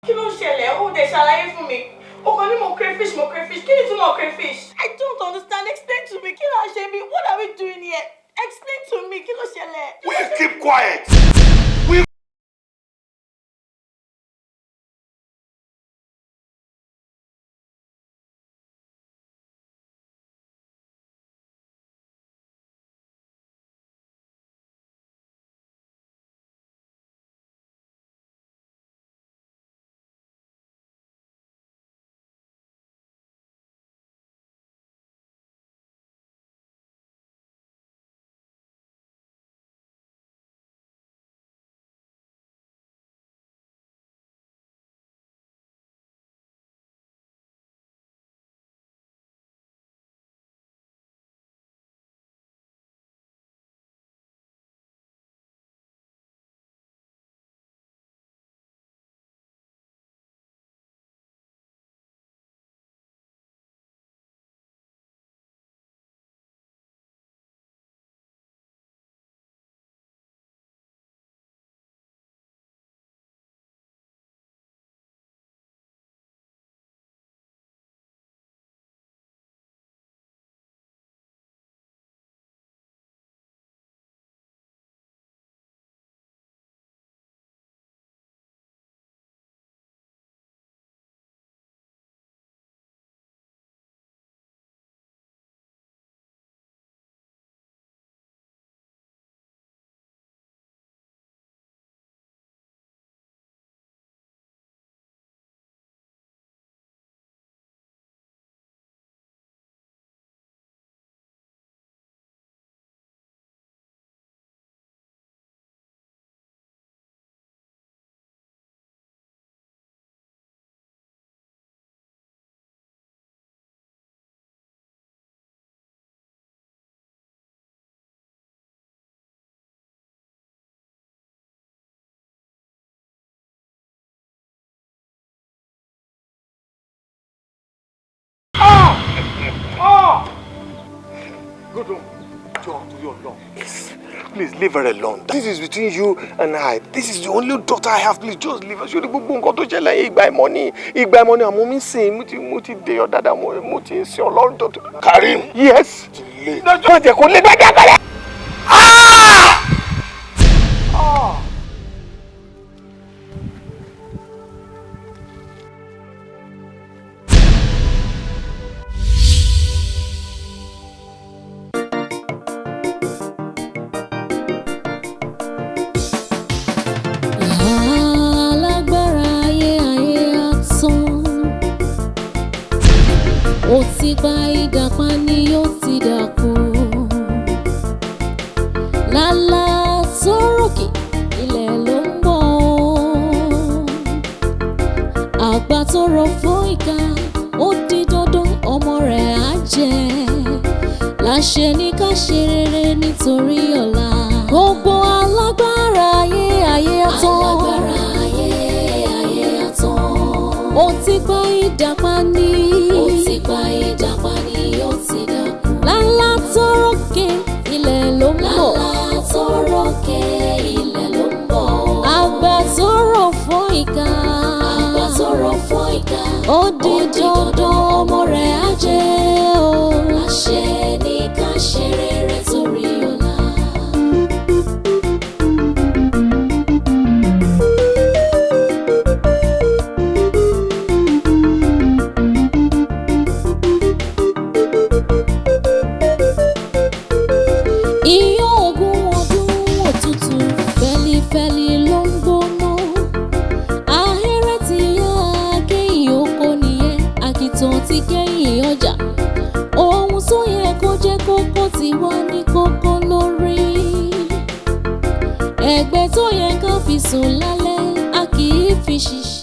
Kí ló ń ṣẹlẹ̀? Ó dẹ̀ ṣàlàyé fún mi. Ó kàn ní mo crayfish. Kí ni túmọ̀ crayfish? I don't understand. Explain to me. Kí ló ń ṣe mí? What are we doing here? Explain to me. Kí ló ṣẹlẹ̀? Will you keep quiet? hold on. John, to your law. Please leave her alone. This is between you and I. This is the only daughter I have. Please just leave her. Ṣé gbogbo nǹkan tó ṣẹlẹ̀ ìgbà money àmọ́ mi sìn mo ti dé ọ dáadáa mo ti ń sin Ọlọ́run tó. Karim. Yes. Má jẹ́ kó lé gbàgbà kalẹ̀. Ó ti gba ìdàpá ni ó ti dàkú. Lálá sórókè ilẹ̀ ló ń bọ̀. Àgbà tó rọ fún ìka ó di dandan ọmọ rẹ̀ á jẹ. Láṣẹ ní ká ṣe rere nítorí ọ̀la. Gbogbo alágbára ayé atán. Alágbára ayé atán. Ó ti gba ìdàpá ni. Ó ti gba ìdàpá ni ó ti dàkú. Lálá tó rókè ilẹ̀ ló ń bọ̀. Lálá tó rókè ilẹ̀ ló ń bọ̀. Àgbà tó rọ̀ fún ìka. Àgbà tó rọ̀ fún ìka. Ó di dandan ọmọ rẹ̀ á jẹ́ o. Láṣẹ ní ká ṣe rere torí ọ̀la. Fẹ́lí ló ń gbóná. Ahéré ti yá kéyìn oko nìyẹn. Àkìtàn ti kẹ́yìn ọjà. Ohun tó yẹ kó jẹ́ kókó ti wá ní kókó lórí. Ẹ̀gbẹ́ tó yẹ ká fi sùn lálẹ́ a kì í fi ṣiṣẹ́.